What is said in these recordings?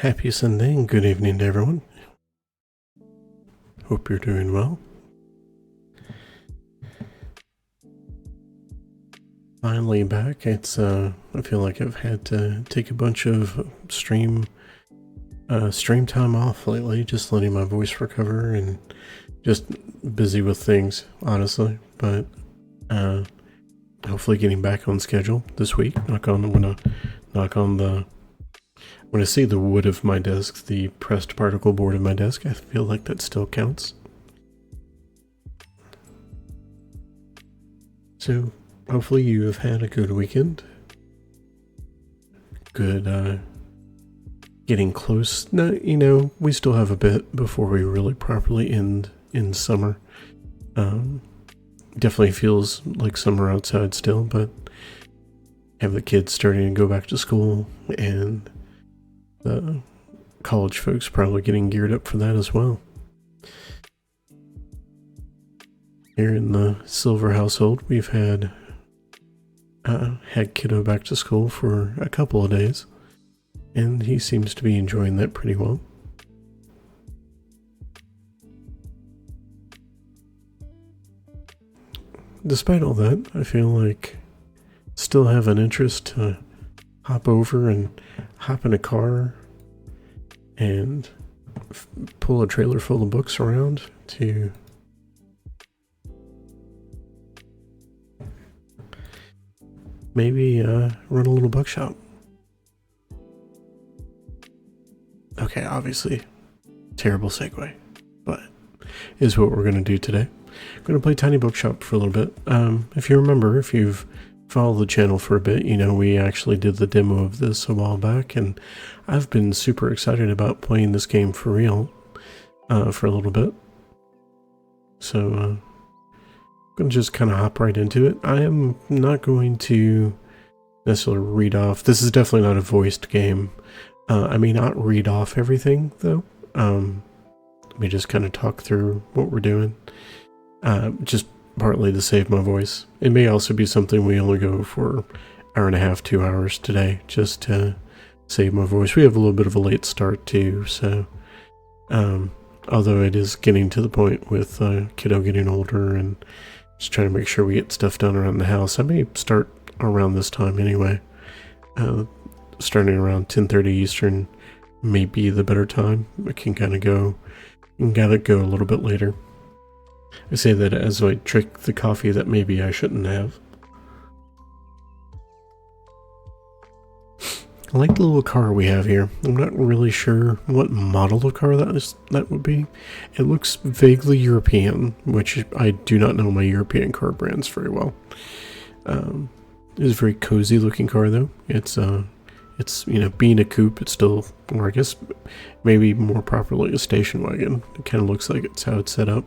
Happy Sunday and good evening to everyone. Hope you're doing well. Finally back. It's I feel like I've had to take a bunch of stream time off lately, just letting my voice recover and just busy with things, honestly. But hopefully getting back on schedule this week. I'm gonna knock on the when I see the wood of my desk, the pressed particle board of my desk, I feel like that still counts. So, hopefully you have had a good weekend. Good, getting close. No, we still have a bit before we really properly end in summer. Definitely feels like summer outside still, but have the kids starting to go back to school and the college folks probably getting geared up for that as well. Here in the Silver household, we've had kiddo back to school for a couple of days, and he seems to be enjoying that pretty well. Despite all that, I feel like still have an interest to hop over and hop in a car and pull a trailer full of books around to maybe run a little bookshop. Okay, obviously, terrible segue, but is what we're going to do today. I'm going to play Tiny Bookshop for a little bit. If you remember, if you've followed the channel for a bit, you know we actually did the demo of this a while back, and I've been super excited about playing this game for real for a little bit. So I'm going to just kind of hop right into it. I am not going to necessarily read off. This is definitely not a voiced game. I may not read off everything, though. Let me just kind of talk through what we're doing. Just partly to save my voice. It may also be something we only go for hour and a half, 2 hours today, just to save my voice. We have a little bit of a late start, too, so... although it is getting to the point with kiddo getting older and just trying to make sure we get stuff done around the house. I may start around this time anyway. Starting around 10:30 Eastern may be the better time. I can kind of go a little bit later. I say that as I drink the coffee that maybe I shouldn't have. I like the little car we have here. I'm not really sure what model of car that would be. It looks vaguely European, which I do not know my European car brands very well. It's a very cozy looking car though. It's being a coupe, it's still, or I guess maybe more properly a station wagon. It kind of looks like it's how it's set up.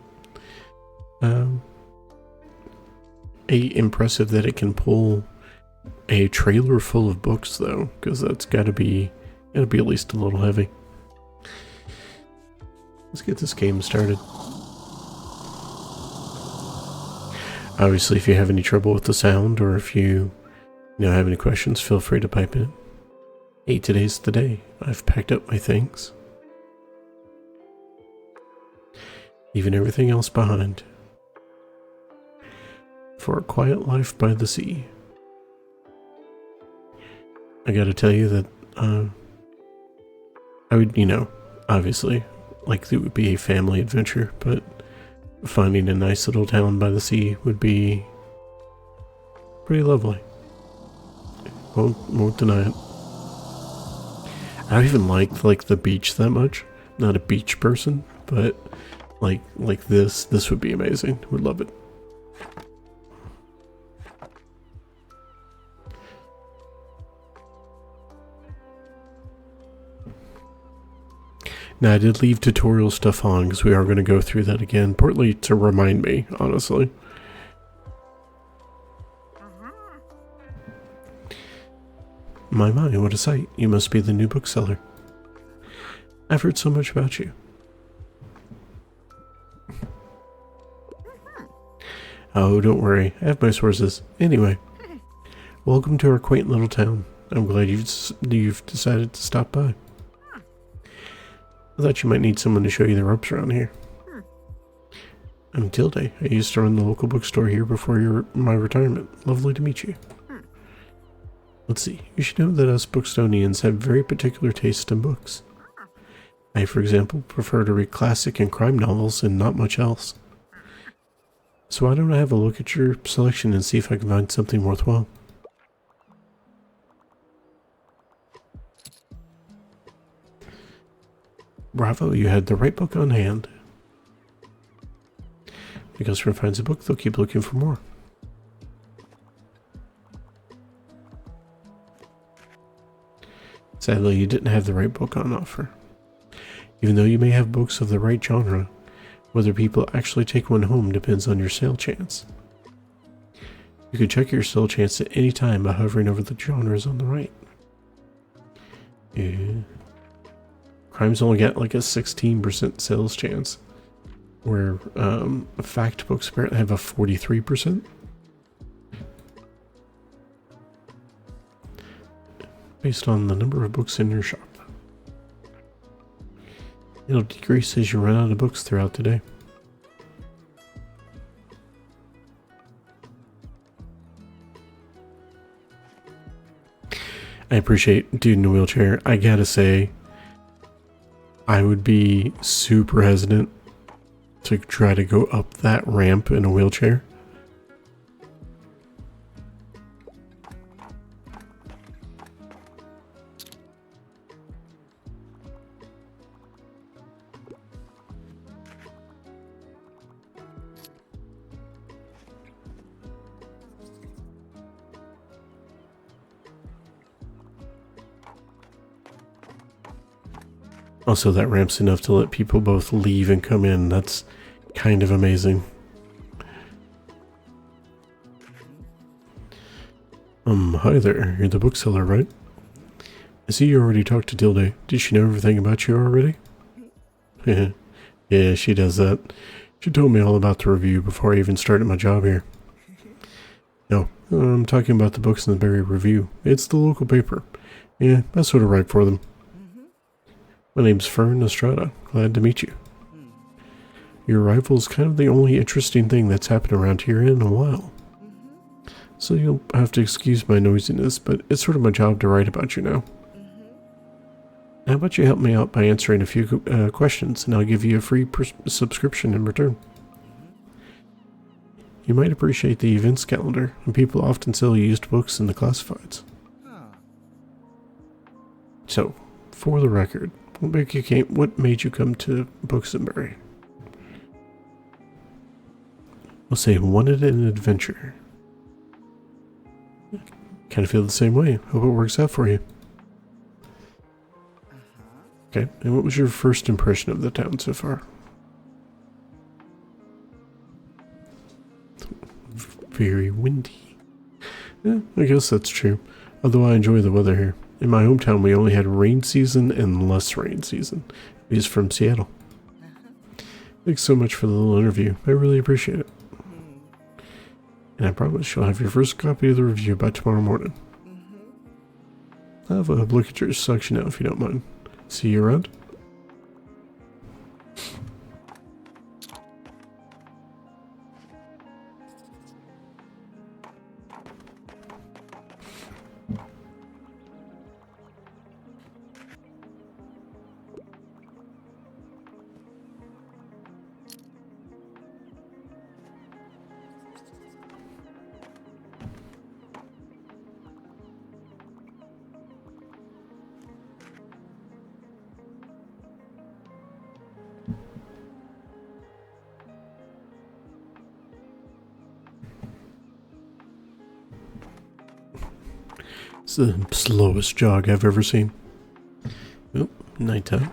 Impressive that it can pull a trailer full of books though, because that's gotta be at least a little heavy. Let's get this game started. Obviously, if you have any trouble with the sound, or if you have any questions, feel free to pipe in. Hey, today's the day. I've packed up my things, leaving everything else behind for a quiet life by the sea. I gotta tell you that I would, obviously, like it would be a family adventure, but finding a nice little town by the sea would be pretty lovely. Won't deny it. I don't even like the beach that much. Not a beach person, but like this would be amazing. Would love it. Now, I did leave tutorial stuff on because we are going to go through that again, partly to remind me, honestly. My, what a sight. You must be the new bookseller. I've heard so much about you. Oh, don't worry. I have my sources. Anyway, welcome to our quaint little town. I'm glad you've decided to stop by. I thought you might need someone to show you the ropes around here. I'm Tilde. I used to run the local bookstore here before my retirement. Lovely to meet you. Let's see. You should know that us Bookstonians have very particular tastes in books. I, for example, prefer to read classic and crime novels and not much else. So why don't I have a look at your selection and see if I can find something worthwhile? Bravo, you had the right book on hand. If the customer finds a book, they'll keep looking for more. Sadly, you didn't have the right book on offer. Even though you may have books of the right genre, whether people actually take one home depends on your sale chance. You can check your sale chance at any time by hovering over the genres on the right. Yeah. Crime's only got like a 16% sales chance, where fact books apparently have a 43%. Based on the number of books in your shop. It'll decrease as you run out of books throughout the day. I appreciate dude in a wheelchair. I gotta say, I would be super hesitant to try to go up that ramp in a wheelchair. Also, that ramp's enough to let people both leave and come in. That's kind of amazing. Hi there. You're the bookseller, right? I see you already talked to Tilde. Did she know everything about you already? Yeah, she does that. She told me all about the review before I even started my job here. No, I'm talking about the Books in the Berry review. It's the local paper. Yeah, I sort of write for them. My name's Fern Estrada. Glad to meet you. Your arrival is kind of the only interesting thing that's happened around here in a while. So you'll have to excuse my noisiness, but it's sort of my job to write about you now. How about you help me out by answering a few questions, and I'll give you a free subscription in return. You might appreciate the events calendar, and people often sell used books in the classifieds. So, for the record, what made you come to Books and Berry? We'll say wanted an adventure. Kind of feel the same way. Hope it works out for you. Okay, and what was your first impression of the town so far? Very windy. Yeah, I guess that's true. Although I enjoy the weather here. In my hometown, we only had rain season and less rain season. He's from Seattle. Thanks so much for the little interview. I really appreciate it. And I promise you'll have your first copy of the review by tomorrow morning. I'll have a look at your selection now if you don't mind. See you around. It's the slowest jog I've ever seen. Oh, nighttime.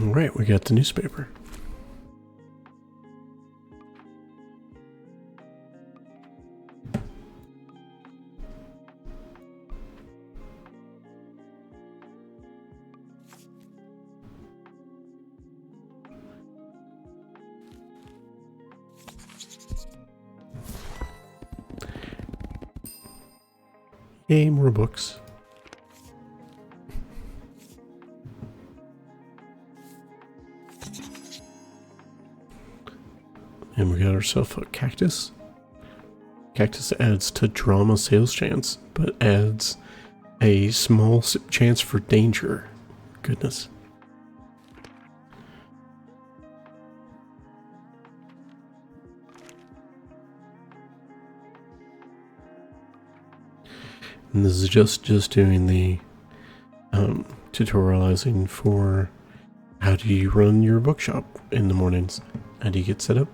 Alright, we got the newspaper. Yay, more books. And we got ourselves a cactus. Cactus adds to drama sales chance, but adds a small chance for danger. Goodness. And this is just doing the tutorializing for how do you run your bookshop in the mornings. How do you get set up?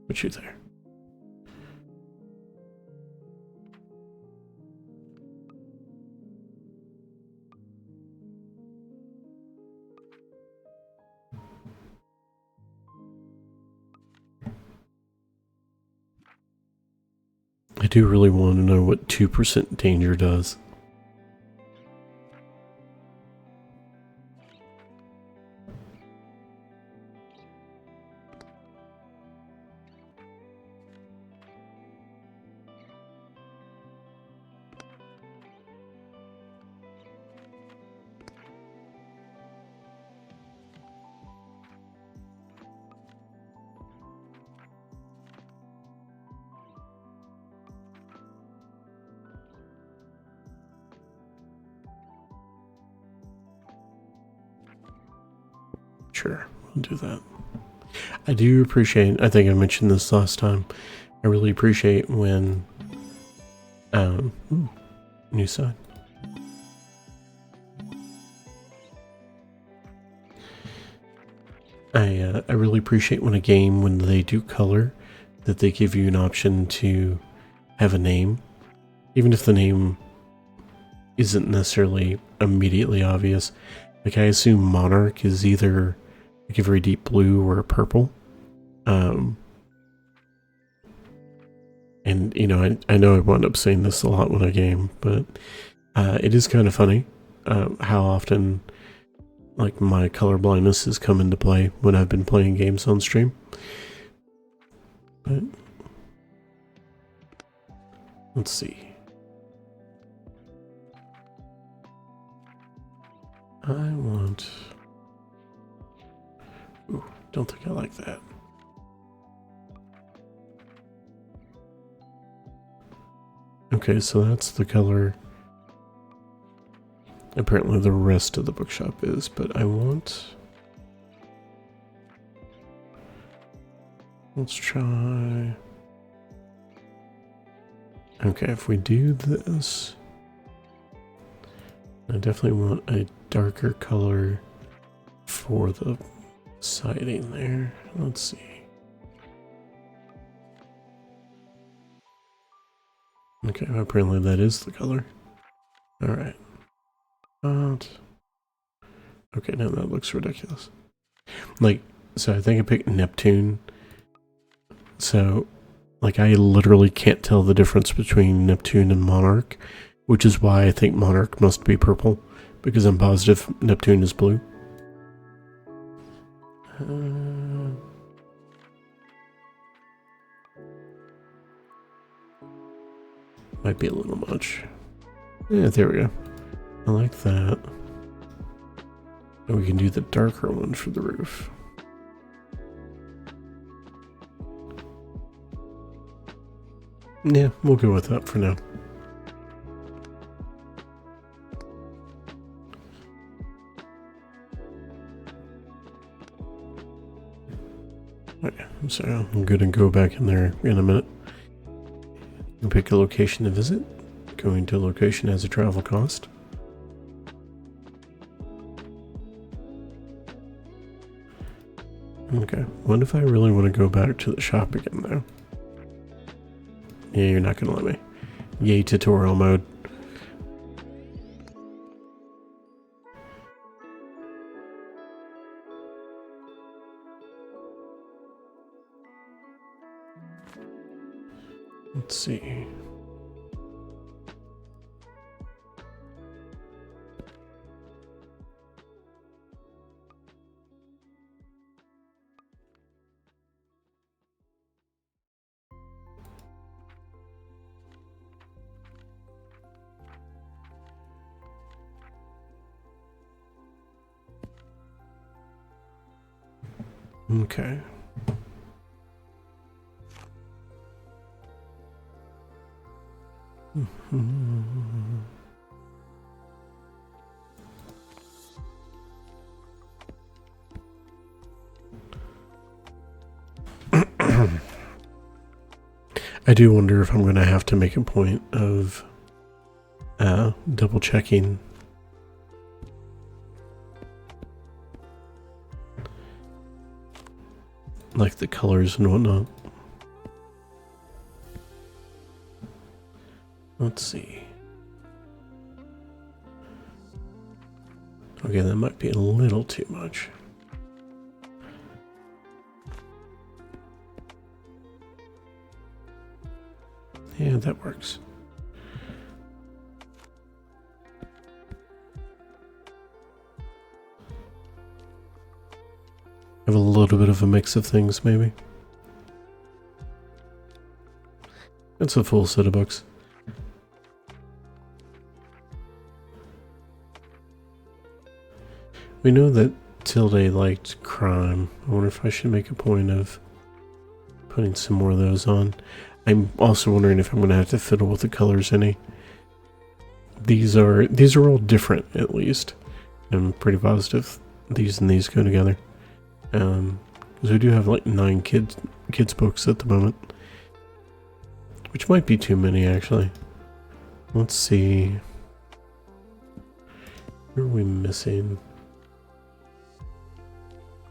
Put you there. I do really want to know what 2% danger does. Sure, we'll do that. I do appreciate, I think I mentioned this last time, I really appreciate when, new sign. I really appreciate when a game, when they do color, that they give you an option to have a name. Even if the name isn't necessarily immediately obvious. Like I assume Monarch is either like a very deep blue or a purple. And you know, I know I wound up saying this a lot when I game, but it is kind of funny how often like my color blindness has come into play when I've been playing games on stream. But let's see. I want... Ooh, don't think I like that. Okay, so that's the color apparently the rest of the bookshop is, but I want... Let's try... Okay, if we do this... I definitely want a darker color for the siding there. Let's see. Okay, apparently that is the color. Alright. Okay, now that looks ridiculous. Like, so I think I picked Neptune. So, like, I literally can't tell the difference between Neptune and Monarch, which is why I think Monarch must be purple, because I'm positive Neptune is blue. Might be a little much. Yeah, there we go. I like that. And we can do the darker one for the roof. Yeah, we'll go with that for now. Okay, so I'm going to go back in there in a minute. And pick a location to visit. Going to a location has a travel cost. Okay, what if I really want to go back to the shop again though? Yeah, you're not gonna let me. Yay, tutorial mode. Let's see. Okay. I do wonder if I'm going to have to make a point of double checking like the colors and whatnot. Let's see. Okay, that might be a little too much. Yeah, that works. Have a little bit of a mix of things, maybe. It's a full set of books. We know that Tilde liked crime. I wonder if I should make a point of putting some more of those on. I'm also wondering if I'm going to have to fiddle with the colors any. These are all different, at least. I'm pretty positive these and these go together. Because we do have like 9 kids books at the moment, which might be too many actually. Let's see. What are we missing?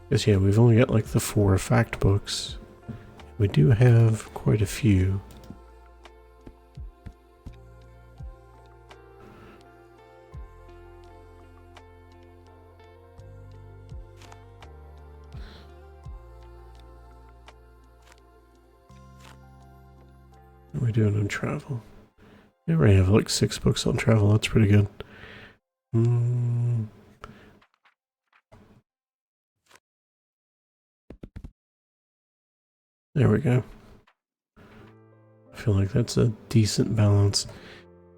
Because yeah, we've only got like the 4 fact books. We do have quite a few. What are we doing on travel? We already have like 6 books on travel. That's pretty good. There we go. I feel like that's a decent balance,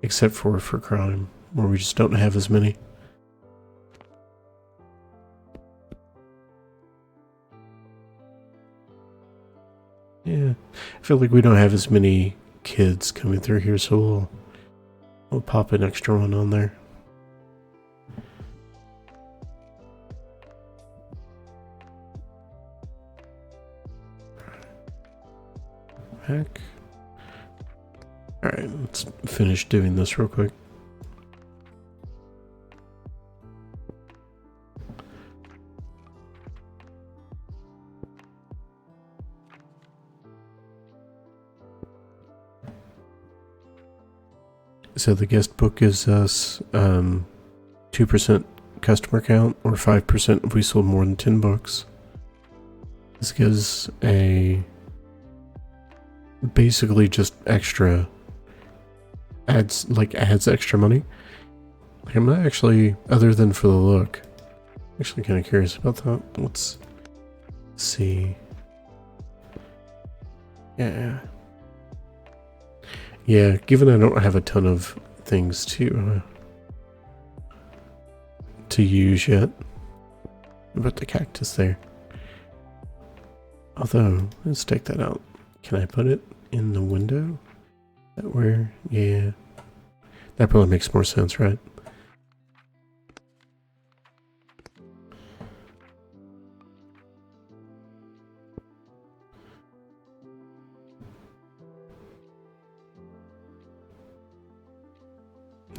except for crime, where we just don't have as many. Yeah, I feel like we don't have as many kids coming through here, so we'll pop an extra one on there. Back. Alright, let's finish doing this real quick. So the guest book gives us 2% customer count, or 5% if we sold more than 10 books. This gives basically just extra adds extra money. Like, I'm not actually, other than for the look, actually kind of curious about that. Let's see. Yeah, given I don't have a ton of things to use yet. But the cactus there. Although, let's take that out. Can I put it in the window? That where? Yeah. That probably makes more sense, right?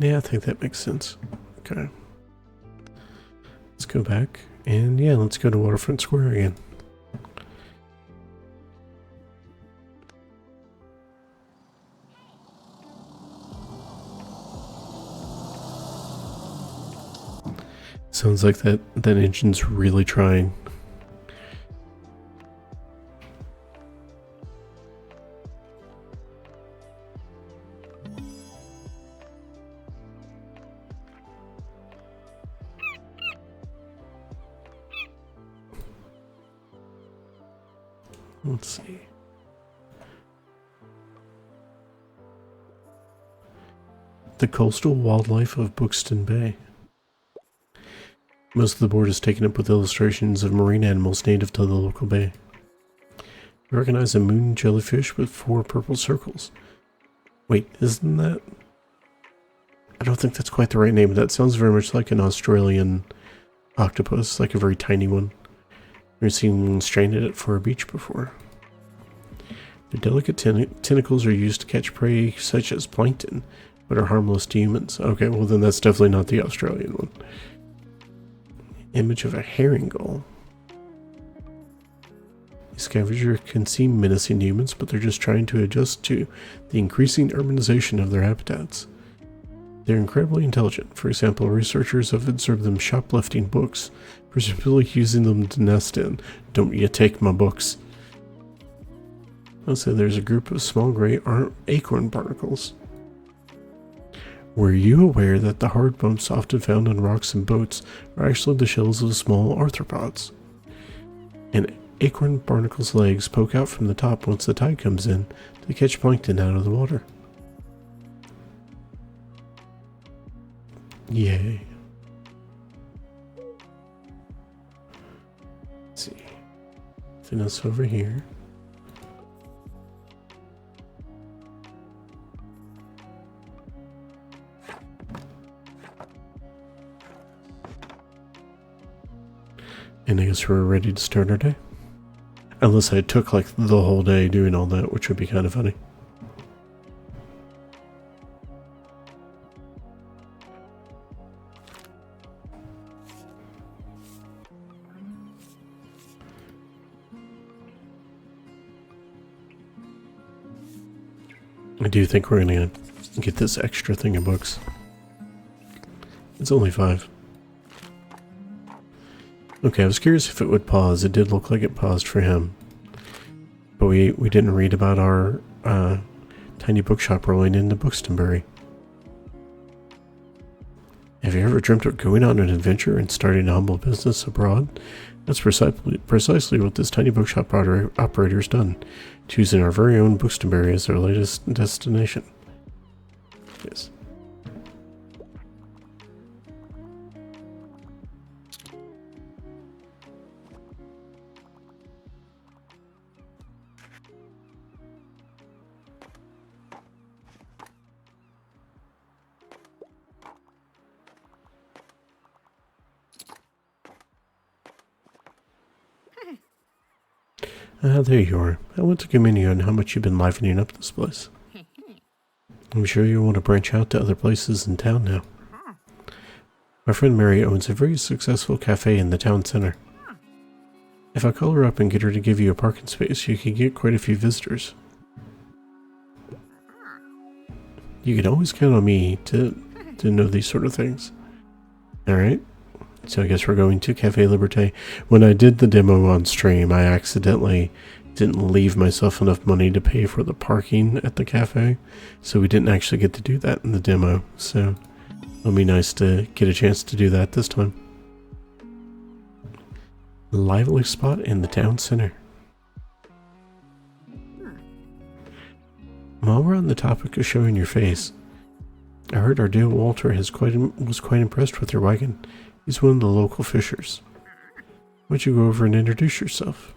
Yeah, I think that makes sense. Okay. Let's go back. And yeah, let's go to Waterfront Square again. Sounds like that engine's really trying. Let's see. The coastal wildlife of Buxton Bay. Most of the board is taken up with illustrations of marine animals native to the local bay. You recognize a moon jellyfish with 4 purple circles. Wait, isn't that... I don't think that's quite the right name. That sounds very much like an Australian octopus, like a very tiny one. I've never seen one stranded at for a beach before. Their delicate tentacles are used to catch prey such as plankton, but are harmless to humans. Okay, well then that's definitely not the Australian one. Image of a herring gull. The scavenger can seem menacing to humans, but they're just trying to adjust to the increasing urbanization of their habitats. They're incredibly intelligent. For example, researchers have observed them shoplifting books, presumably using them to nest in. Don't you take my books. Also, there's a group of small gray acorn barnacles. Were you aware that the hard bumps often found on rocks and boats are actually the shells of small arthropods? An acorn barnacle's legs poke out from the top once the tide comes in to catch plankton out of the water. Yay. Let's see. Anything else over here? And I guess we're ready to start our day. Unless I took like the whole day doing all that, which would be kind of funny. I do think we're gonna get this extra thing of books. It's only 5. Okay, I was curious if it would pause. It did look like it paused for him. But we didn't read about our tiny bookshop rolling into Buxtonbury. Have you ever dreamt of going on an adventure and starting a humble business abroad? That's precisely what this tiny bookshop operator's done, choosing our very own Buxtonbury as their latest destination. Yes. There you are. I want to commend you on how much you've been livening up this place. I'm sure you'll want to branch out to other places in town now. My friend Mary owns a very successful cafe in the town center. If I call her up and get her to give you a parking space, you could get quite a few visitors. You can always count on me to know these sort of things. Alright? So I guess we're going to Cafe Liberté. When I did the demo on stream, I accidentally didn't leave myself enough money to pay for the parking at the cafe. So we didn't actually get to do that in the demo. So it'll be nice to get a chance to do that this time. Lively spot in the town center. While we're on the topic of showing your face, I heard our Dale Walter was quite impressed with your wagon. He's one of the local fishers. Why don't you go over and introduce yourself?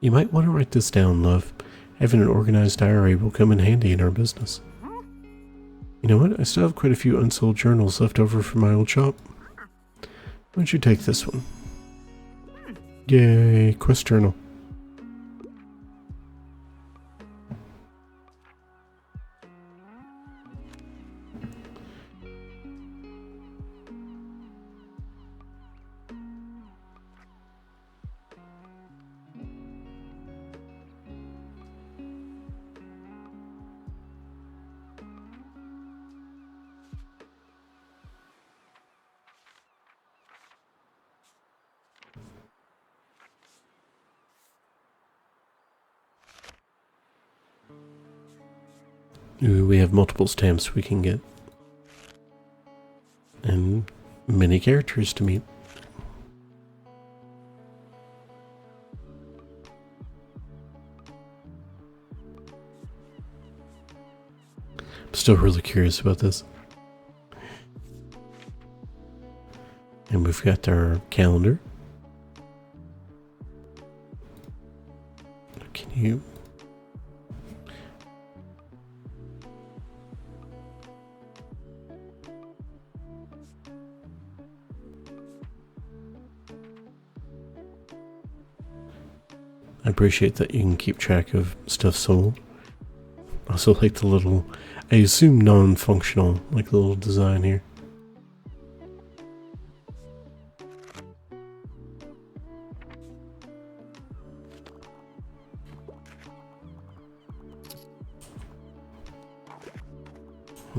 You might want to write this down, love. Having an organized diary will come in handy in our business. You know what? I still have quite a few unsold journals left over from my old shop. Why don't you take this one? Yay, quest journal. Ooh, we have multiple stamps we can get. And many characters to meet. Still really curious about this. And we've got our calendar. Can you... I appreciate that you can keep track of stuff sold. I also like the little, I assume non-functional, like the little design here.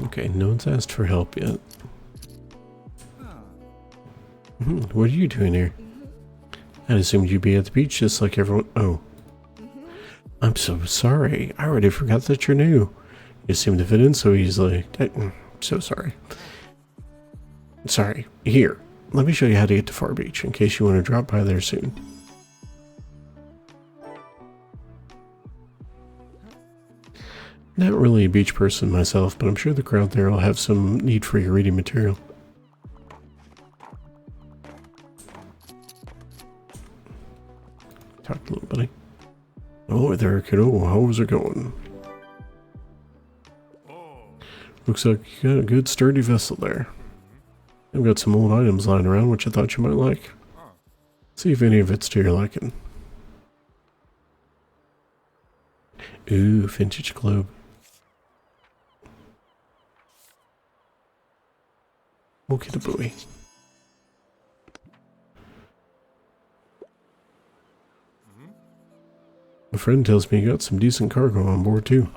Okay, no one's asked for help yet. What are you doing here? I assumed you'd be at the beach just like everyone. Oh. I'm so sorry. I already forgot that you're new. You seem to fit in so easily. I'm so sorry. Sorry. Here, let me show you how to get to Far Beach in case you want to drop by there soon. Not really a beach person myself, but I'm sure the crowd there will have some need for your reading material. Talk a little, buddy. Oh, there, kiddo. How's it going? Looks like you got a good sturdy vessel there. I've got some old items lying around which I thought you might like. See if any of it's to your liking. Ooh, vintage globe. Okay, the buoy. A friend tells me you got some decent cargo on board too.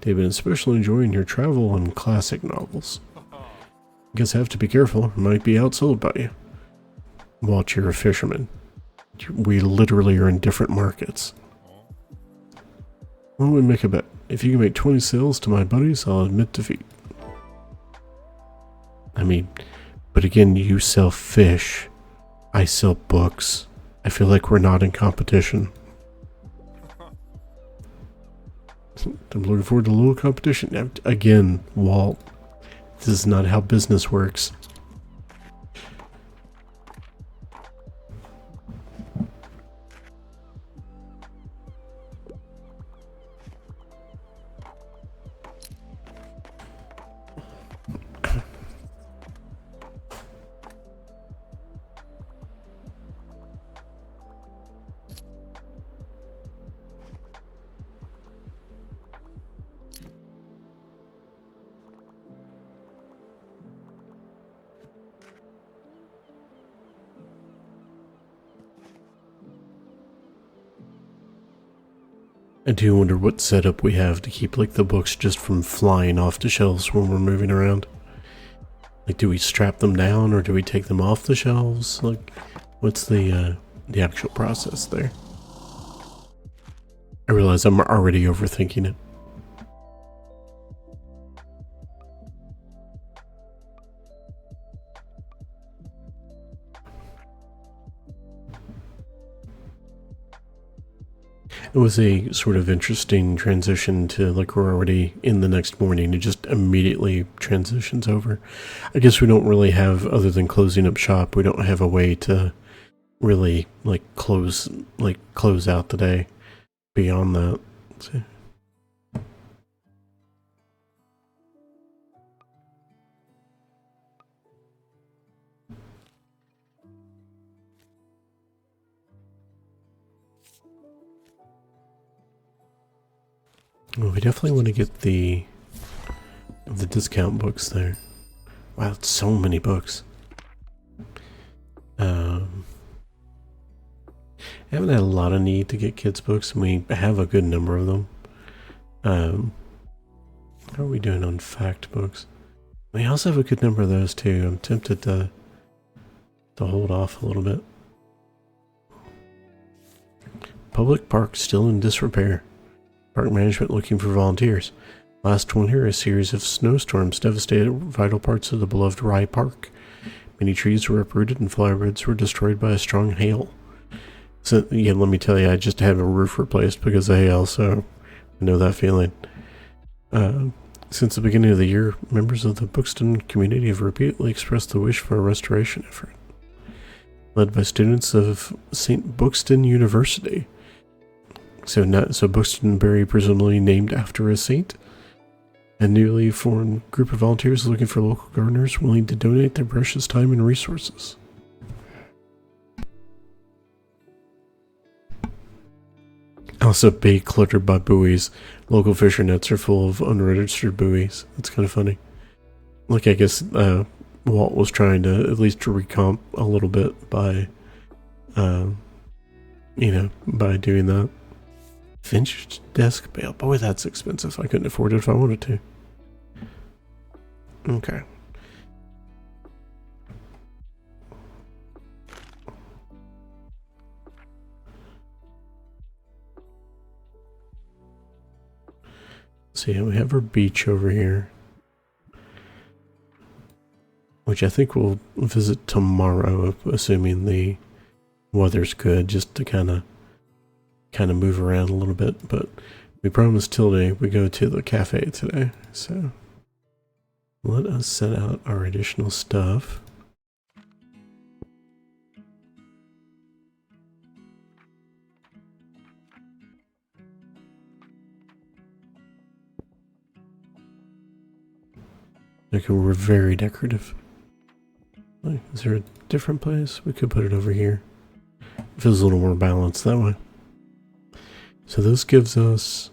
They've been especially enjoying your travel and classic novels. Guess I have to be careful, it might be outsold by you. Watch, you're a fisherman. We literally are in different markets. Well, we make a bet. If you can make 20 sales to my buddies, I'll admit defeat. I mean, but again, you sell fish. I sell books. I feel like we're not in competition. I'm looking forward to a little competition. Again, Walt, this is not how business works. I do wonder what setup we have to keep like the books just from flying off the shelves when we're moving around. Like, do we strap them down or do we take them off the shelves? Like, what's the actual process there? I realize I'm already overthinking it. It was a sort of interesting transition to, like, we're already in the next morning. It just immediately transitions over. I guess we don't really have, other than closing up shop, we don't have a way to really, like, close out the day beyond that. Let's see. Well, we definitely want to get the discount books there. Wow, it's so many books. I haven't had a lot of need to get kids books, and we have a good number of them. How are we doing on fact books? We also have a good number of those too. I'm tempted to hold off a little bit. Public park still in disrepair. Park management looking for volunteers. Last winter, a series of snowstorms devastated vital parts of the beloved Rye Park. Many trees were uprooted and flybirds were destroyed by a strong hail. So, yeah, let me tell you, I just had a roof replaced because of hail, so I know that feeling. Since the beginning of the year, members of the Buxton community have repeatedly expressed the wish for a restoration effort, led by students of St. Buxton University. So Buxtonbury, presumably named after a saint. A newly formed group of volunteers looking for local gardeners willing to donate their precious time and resources. Also, bay cluttered by buoys. Local fisher nets are full of unregistered buoys. That's kind of funny. Like, I guess Walt was trying to at least recomp a little bit by, by doing that. Vintage desk bale. Boy, that's expensive. I couldn't afford it if I wanted to. Okay. See, we have our beach over here, which I think we'll visit tomorrow, assuming the weather's good, just to kind of move around a little bit. But we promised Tilde we go to the cafe today, so let us set out our additional stuff. Okay, we're very decorative. Is there a different place? We could put it over here. It feels a little more balanced that way. So this gives us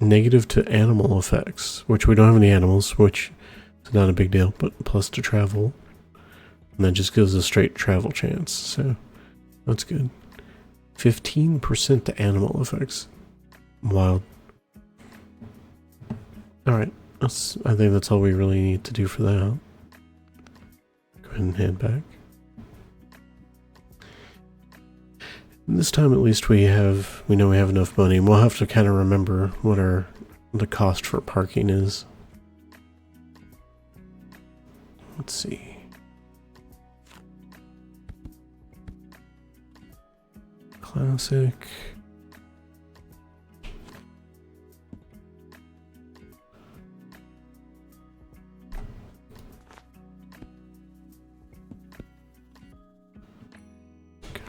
negative to animal effects, which we don't have any animals, which is not a big deal, but plus to travel. And that just gives us straight travel chance, so that's good. 15% to animal effects. Wild. Alright. I think that's all we really need to do for that. Go ahead and head back. And this time at least we know we have enough money, and we'll have to kind of remember what the cost for parking is. Let's see. Classic.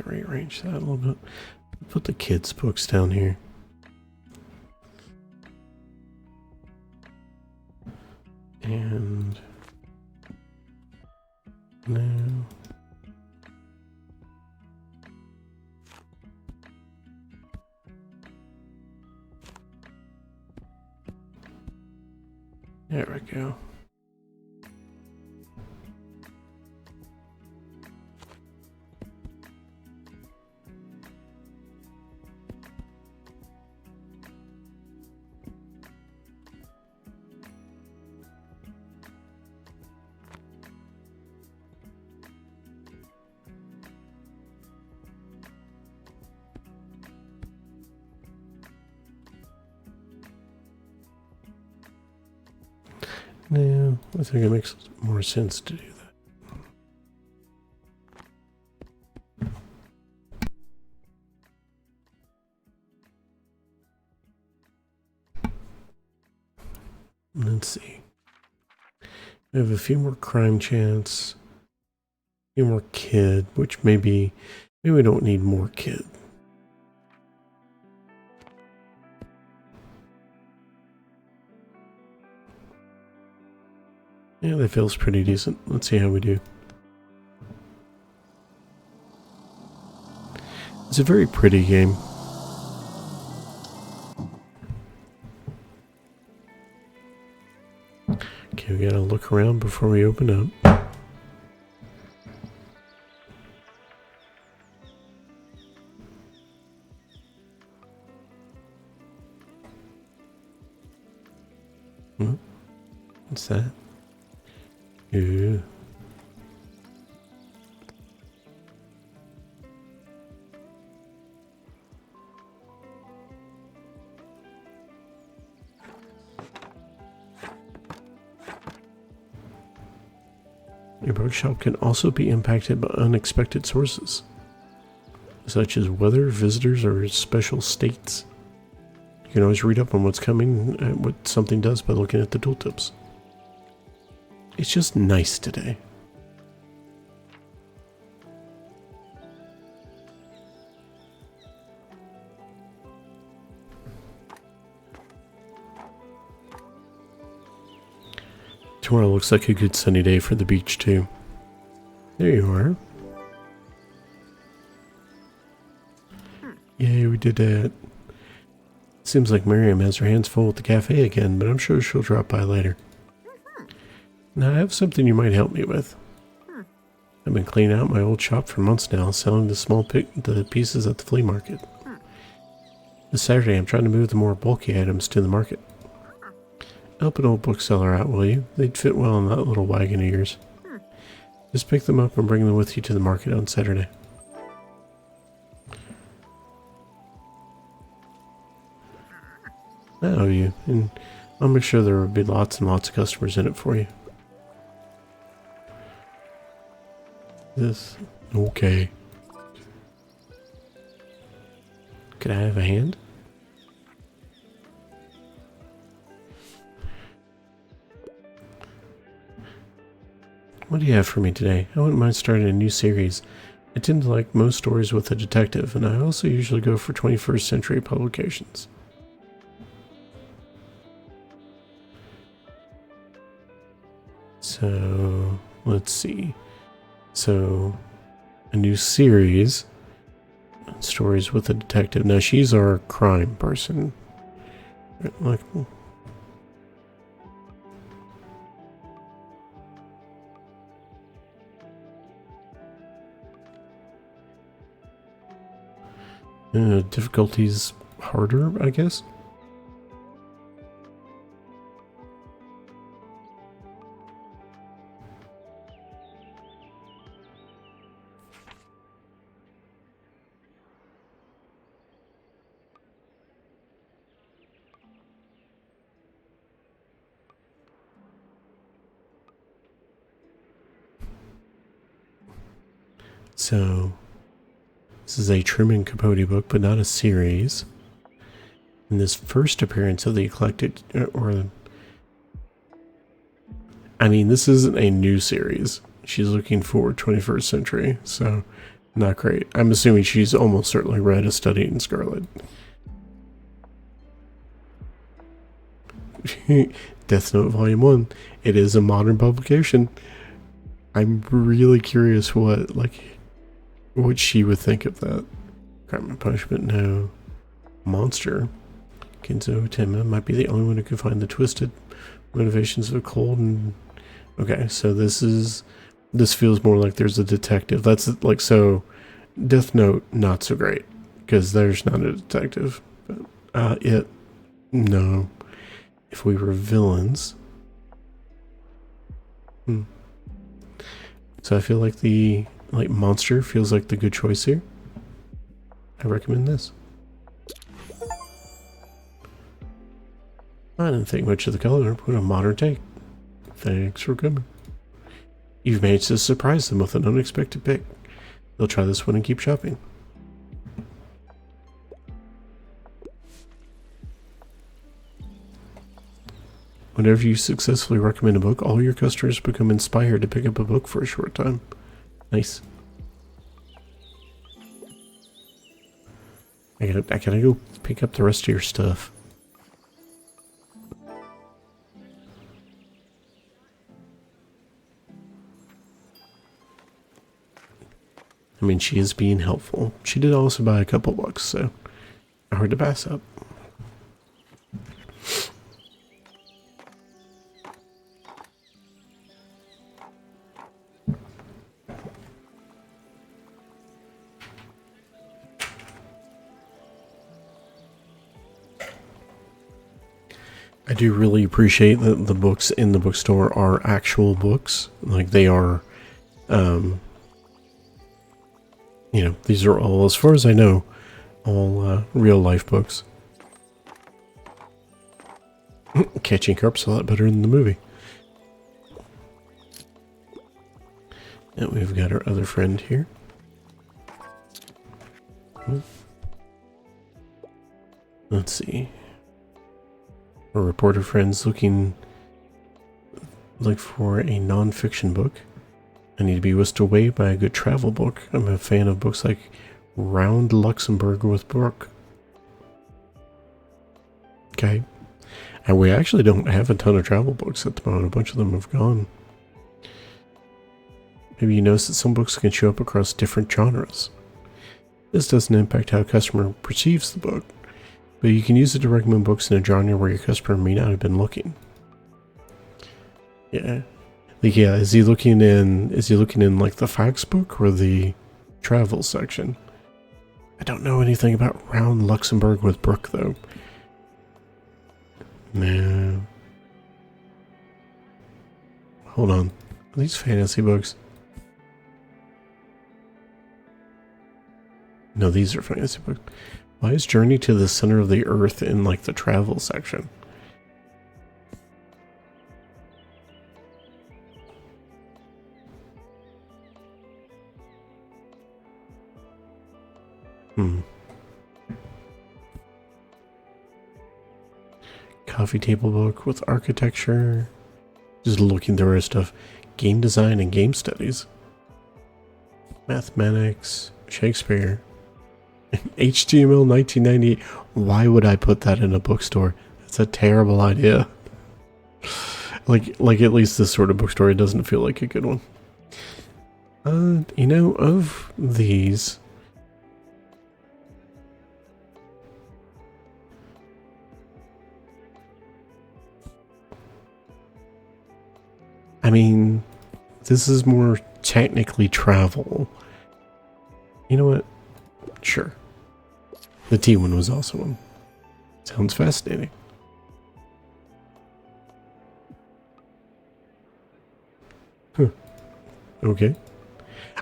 Rearrange that a little bit. Put the kids' books down here. And now there we go. Yeah, I think it makes more sense to do that. Let's see. We have a few more crime chance, a few more kid, which maybe we don't need more kid. Yeah, that feels pretty decent. Let's see how we do. It's a very pretty game. Okay, we gotta look around before we open up. What's that? Ooh. Your bookshop can also be impacted by unexpected sources, such as weather, visitors, or special states. You can always read up on what's coming and what something does by looking at the tooltips. It's just nice today. Tomorrow looks like a good sunny day for the beach too. There you are. Yay, we did it. Seems like Miriam has her hands full with the cafe again, but I'm sure she'll drop by later. Now I have something you might help me with. I've been cleaning out my old shop for months now, selling the pieces at the flea market. This Saturday I'm trying to move the more bulky items to the market. Help an old bookseller out, will you? They'd fit well in that little wagon of yours. Just pick them up and bring them with you to the market on Saturday. I owe you, and I'll make sure there will be lots and lots of customers in it for you. This... okay. Could I have a hand? What do you have for me today? I wouldn't mind starting a new series. I tend to like most stories with a detective, and I also usually go for 21st century publications. So, let's see. So, a new series. Stories with a detective. Now, she's our crime person. Like... difficulties harder, I guess. So, this is a Truman Capote book, but not a series. In this first appearance of the eclectic, I mean, this isn't a new series. She's looking for 21st century, so not great. I'm assuming she's almost certainly read A Study in Scarlet. Death Note Volume 1. It is a modern publication. I'm really curious what she would think of that. Crime and Punishment, no. Monster. Kenzo Tenma might be the only one who can find the twisted motivations of cold and... Okay, so this feels more like there's a detective. That's like, so Death Note, not so great, because there's not a detective. But no. If we were villains... So I feel like Monster feels like the good choice here. I recommend this. I didn't think much of the color. What a modern take. Thanks for coming. You've managed to surprise them with an unexpected pick. They'll try this one and keep shopping. Whenever you successfully recommend a book, all your customers become inspired to pick up a book for a short time. Nice. I gotta go pick up the rest of your stuff. I mean, she is being helpful. She did also buy a couple books, so hard to pass up. I do really appreciate that the books in the bookstore are actual books. Like, they are, you know, these are all, as far as I know, all real life books. Catching Carp's a lot better than the movie. And we've got our other friend here. Let's see. or reporter friends looking like for a non-fiction book. I need to be whisked away by a good travel book. I'm a fan of books like Round Luxembourg with Brooke. Okay. And we actually don't have a ton of travel books at the moment. A bunch of them have gone. Maybe you notice that some books can show up across different genres. This doesn't impact how a customer perceives the book, but you can use it to recommend books in a genre where your customer may not have been looking. Yeah. Like, yeah, is he looking in like the facts book or the travel section? I don't know anything about Round Luxembourg with Brooke though. No. Hold on. Are these fantasy books? No, these are fantasy books. Why is Journey to the Center of the Earth in like the travel section? Coffee table book with architecture. Just looking through our stuff. Game design and game studies. Mathematics. Shakespeare. HTML 1998. Why would I put that in a bookstore? That's a terrible idea. Like at least this sort of bookstore doesn't feel like a good one. You know, of these, I mean, this is more technically travel. You know what? Sure. The T one was also one. Sounds fascinating. Huh. Okay.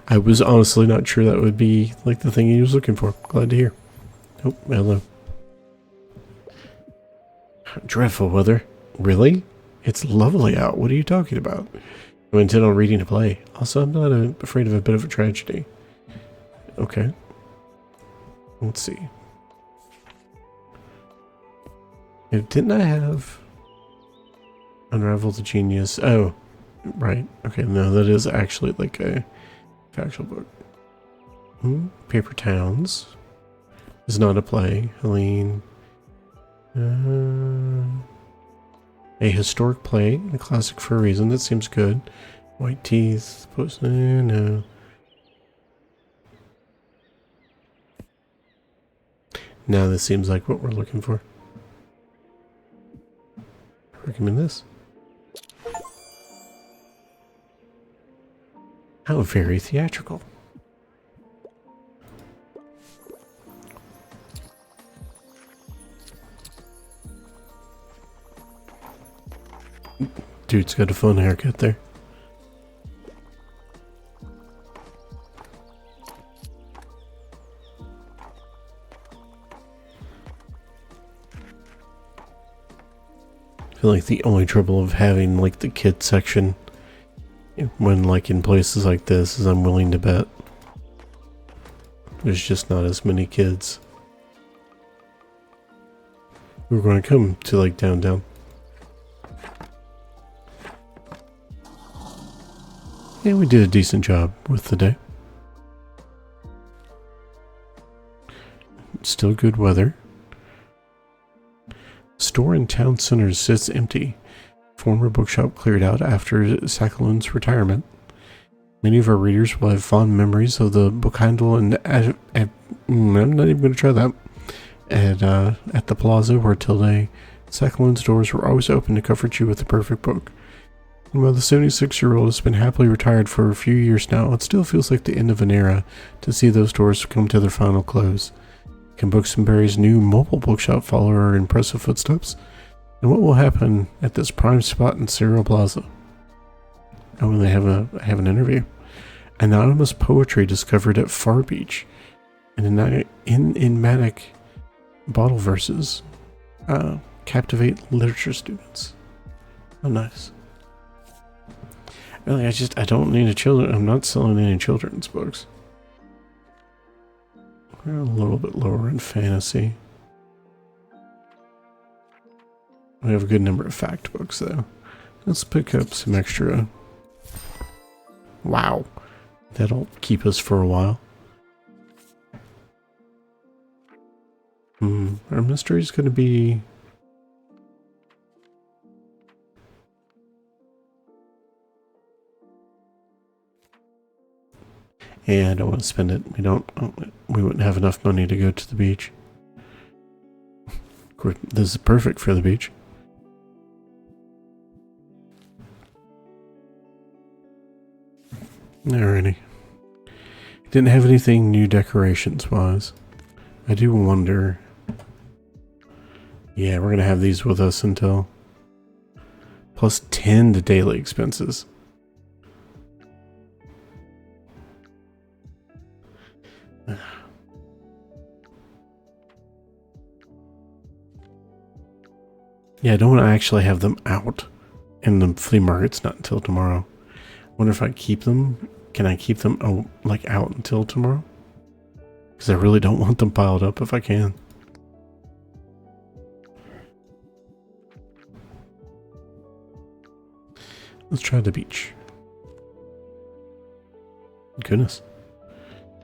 I was honestly not sure that would be like the thing he was looking for. Glad to hear. Oh, hello. Dreadful weather. Really? It's lovely out. What are you talking about? I'm intent on reading a play. Also, I'm not afraid of a bit of a tragedy. Okay. Let's see. Didn't I have Unravel the Genius? Oh, right. Okay, no, that is actually like a factual book. Paper Towns is not a play. Helene. A historic play, a classic for a reason. That seems good. White Teeth. No. Now this seems like what we're looking for. I recommend this. How very theatrical. Dude's got a fun haircut there. I feel like the only trouble of having like the kid section when like in places like this is I'm willing to bet there's just not as many kids who are going to come to like downtown. Yeah, we did a decent job with the day. Still good weather. Store in town center sits empty. Former bookshop cleared out after Sakhalun's retirement. Many of our readers will have fond memories of the book handle and I'm not even going to try that. At the plaza where till day, Sakhalun's doors were always open to comfort you with the perfect book. And while the 76-year-old has been happily retired for a few years now, it still feels like the end of an era to see those doors come to their final close. Can Books and Berries' new mobile bookshop follow our impressive footsteps? And what will happen at this prime spot in Cyril Plaza? Oh, and they have an interview. Anonymous poetry discovered at Far Beach. And enigmatic bottle verses captivate literature students. Oh, nice. Really, I don't need I'm not selling any children's books. We're a little bit lower in fantasy. We have a good number of fact books, though. Let's pick up some extra. Wow. That'll keep us for a while. Our mystery's going to be... Yeah, I don't want to spend it. We wouldn't have enough money to go to the beach. Of course, this is perfect for the beach. Alrighty. Didn't have anything new decorations wise. I do wonder. Yeah, we're gonna have these with us until plus 10 to daily expenses. Yeah, I don't want to actually have them out, and the flea market's not until tomorrow. Wonder if I keep them. Can I keep them out until tomorrow? Because I really don't want them piled up if I can. Let's try the beach. Goodness.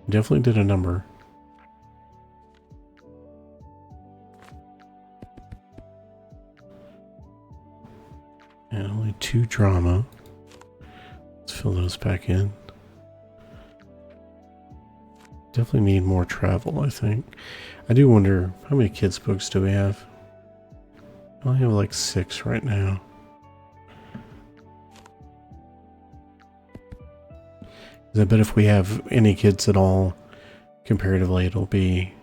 Definitely did a number. And only 2 drama. Let's fill those back in. Definitely need more travel, I think. I do wonder, how many kids' books do we have? I only have like 6 right now. I bet if we have any kids at all, comparatively, it'll be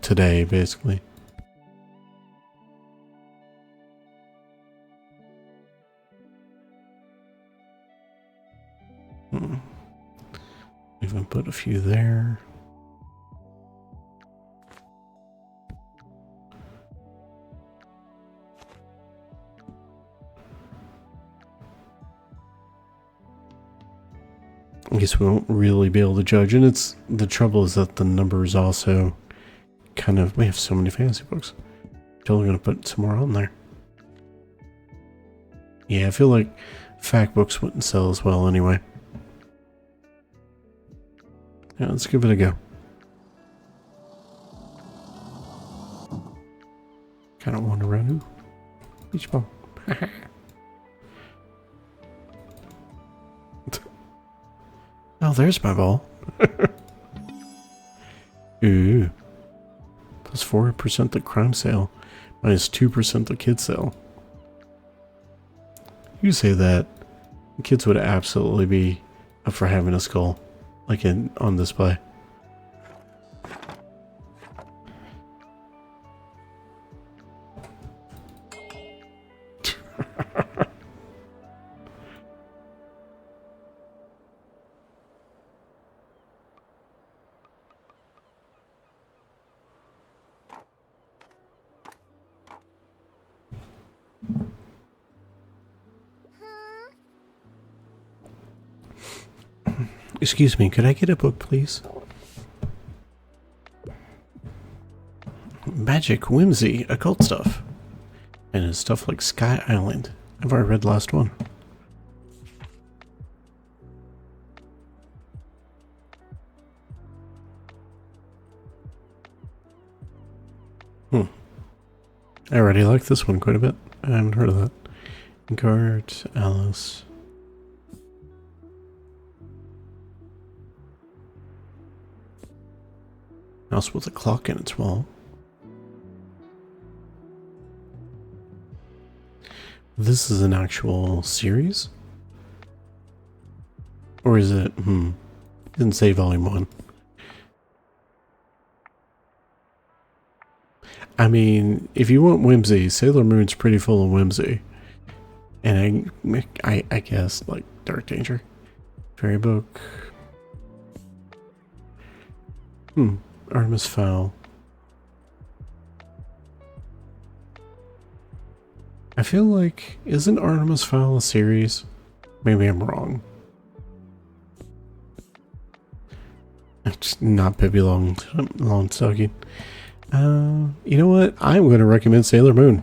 today, basically. Even put a few there. I guess we won't really be able to judge, and the trouble is that the numbers also kind of, we have so many fantasy books. Totally gonna put some more on there. Yeah, I feel like fact books wouldn't sell as well anyway. Yeah, let's give it a go. Kind of wander around. Ooh, beach ball. Oh, there's my ball. Ooh. Plus 4% the crime sale. Minus 2% the kid sale. You say that. The kids would absolutely be up for having a skull. Like on display. Excuse me, could I get a book, please? Magic, whimsy, occult stuff. And it's stuff like Sky Island. I've already read the last one. I already like this one quite a bit. I haven't heard of that. Guard, Alice. House with a clock in its wall. This is an actual series? Or is it, didn't say volume 1. I mean, if you want whimsy, Sailor Moon's pretty full of whimsy. And I guess, like, Dark Danger. Fairy book. Artemis Fowl. I feel like, isn't Artemis Fowl a series? Maybe I'm wrong. It's not Pippi Longstocking. You know what? I'm going to recommend Sailor Moon.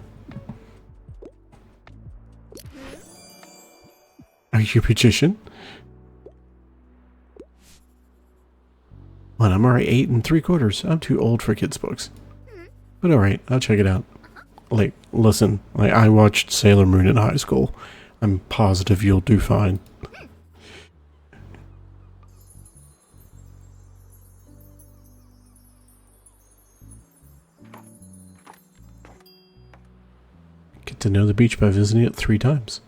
Are you a magician? Well, I'm already 8 3/4. I'm too old for kids' books. But alright, I'll check it out. Like, listen, like, I watched Sailor Moon in high school. I'm positive you'll do fine. Get to know the beach by visiting it 3 times.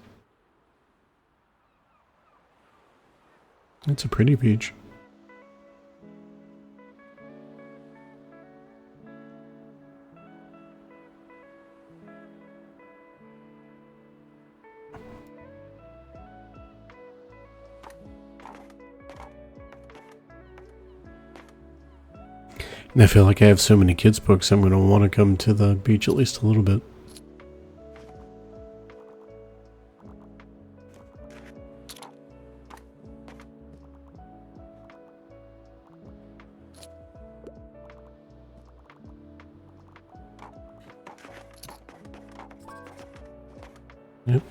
It's a pretty beach. And I feel like I have so many kids' books, I'm going to want to come to the beach at least a little bit. Yep.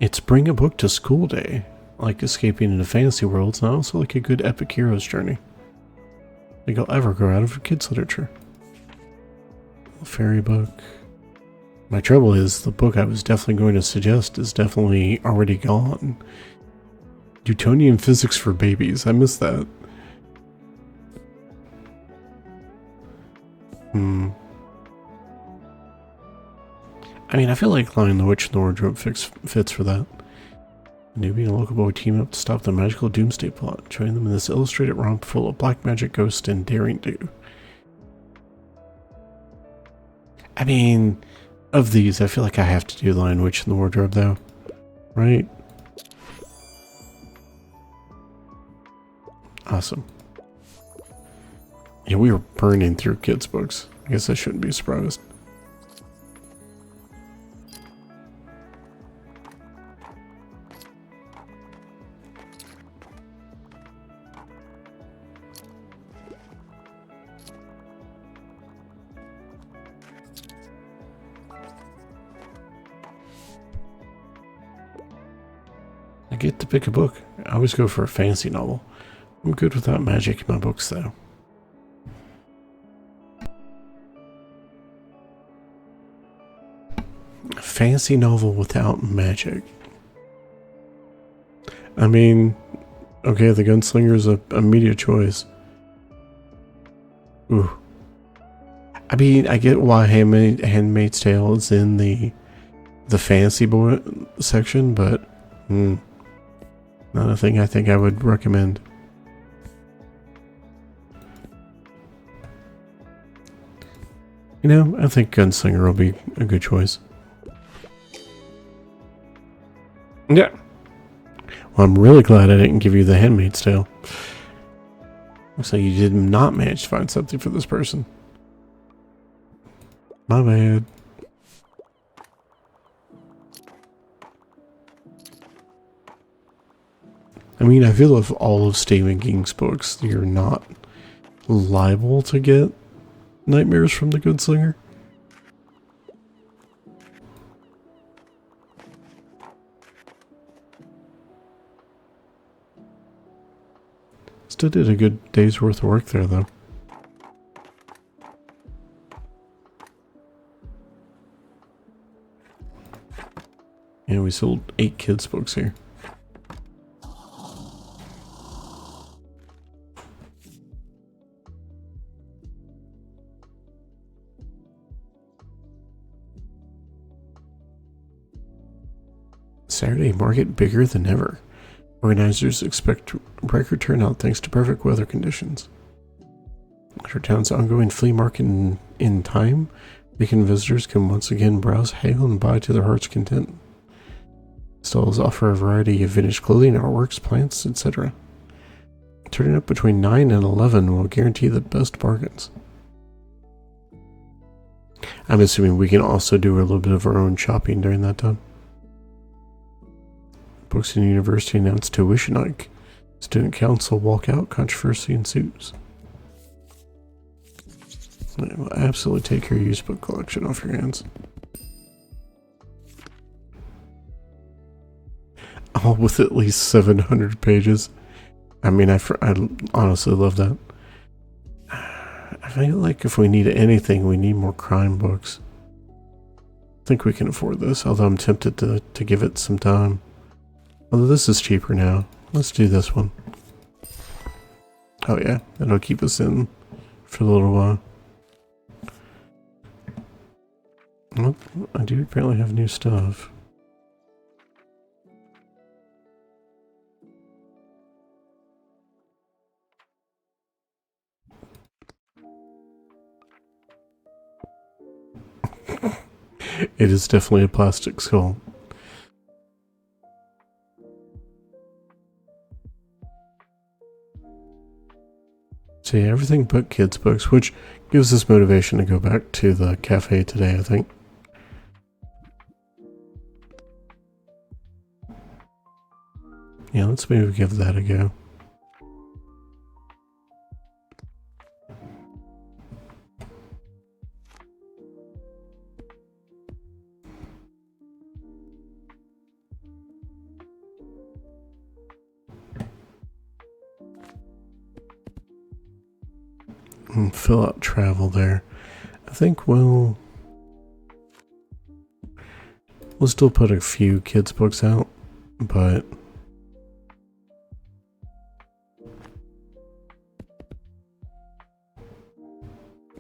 It's bring a book to school day. Like escaping into fantasy worlds, and also like a good epic hero's journey. I think I'll ever grow out of kids' literature. A fairy book. My trouble is the book I was definitely going to suggest is definitely already gone. Newtonian physics for babies. I missed that. I mean, I feel like Lion the Witch and the Wardrobe fits for that. A newbie and a local boy team up to stop the magical doomsday plot, join them in this illustrated romp full of black magic, ghosts, and daring do. I mean, of these, I feel like I have to do Lion Witch and the Wardrobe, though. Right? Awesome. Yeah, we were burning through kids' books. I guess I shouldn't be surprised. I get to pick a book. I always go for a fantasy novel. I'm good without magic in my books, though. A fantasy novel without magic. I mean, okay, The Gunslinger is a immediate choice. Ooh. I mean, I get why Handmaid's Tale is in the fantasy boy section, but not a thing I think I would recommend. You know, I think Gunslinger will be a good choice. Yeah. Well, I'm really glad I didn't give you The Handmaid's Tale. Looks like you did not manage to find something for this person. My bad. I mean, I feel if all of Stephen King's books, you're not liable to get nightmares from the Gunslinger. Still did a good day's worth of work there, though. And we sold 8 kids' books here. Saturday market bigger than ever. Organizers expect record turnout thanks to perfect weather conditions. After town's ongoing flea market in time, weekend visitors can once again browse, hail, and buy to their heart's content. Stalls offer a variety of vintage clothing, artworks, plants, etc. Turning up between 9 and 11 will guarantee the best bargains. I'm assuming we can also do a little bit of our own shopping during that time. Books and University announced tuition hike. Student council walkout, controversy ensues. It will absolutely take your used book collection off your hands. with at least 700 pages. I mean, I honestly love that. I feel like if we need anything, we need more crime books. I think we can afford this, although I'm tempted to give it some time. Although this is cheaper now. Let's do this one. Oh yeah, that'll keep us in for a little while. Well, I do apparently have new stuff. It is definitely a plastic skull. So yeah, everything but kids' books, which gives us motivation to go back to the cafe today, I think. Yeah, let's maybe give that a go. And fill out travel there. I think we'll still put a few kids' books out, but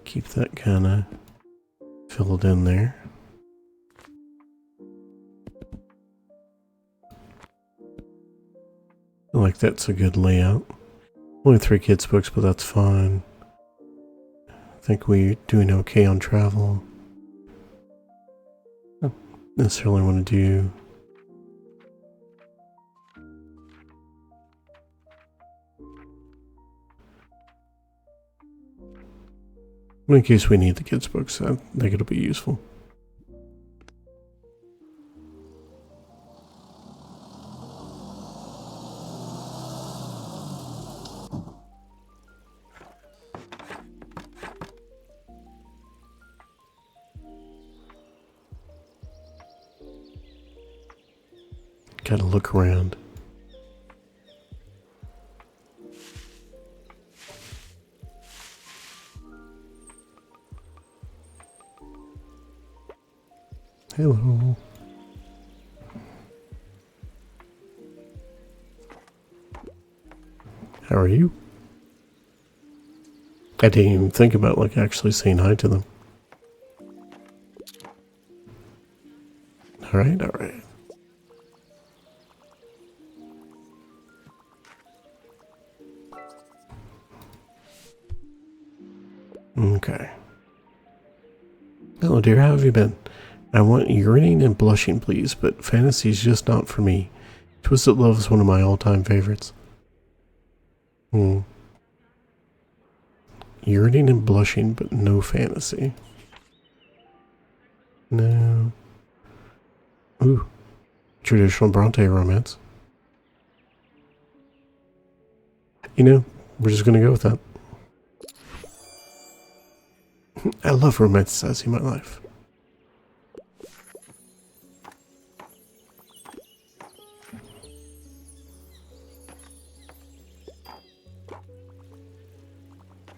keep that kind of filled in there. I feel like that's a good layout. Only 3 kids' books, but that's fine. I think we're doing okay on travel. Don't necessarily want to do... in case we need the kids' books, I think it'll be useful. Gotta look around. Hello. How are you? I didn't even think about like actually saying hi to them. Alright, alright. Okay. Hello dear, how have you been? I want yearning and blushing please, but fantasy's just not for me. Twisted Love is one of my all-time favorites. Yearning and blushing, but no fantasy. No. Ooh. Traditional Bronte romance. You know, we're just gonna go with that. I love romanticizing my life.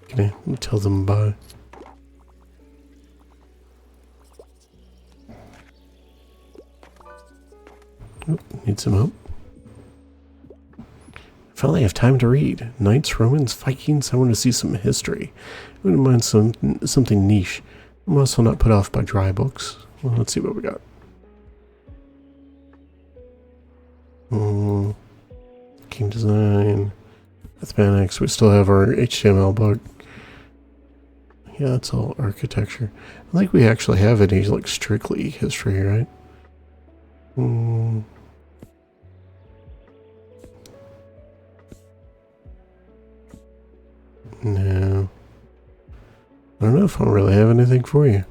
Okay, tell them bye. Oh, need some help. Finally, I have time to read. Knights, Romans, Vikings. I want to see some history. I wouldn't mind something niche. I'm also not put off by dry books. Well, let's see what we got. King Design. Mathematics. We still have our HTML book. Yeah, it's all architecture. I think we actually have any like strictly history, right? No. I don't know if I really have anything for you.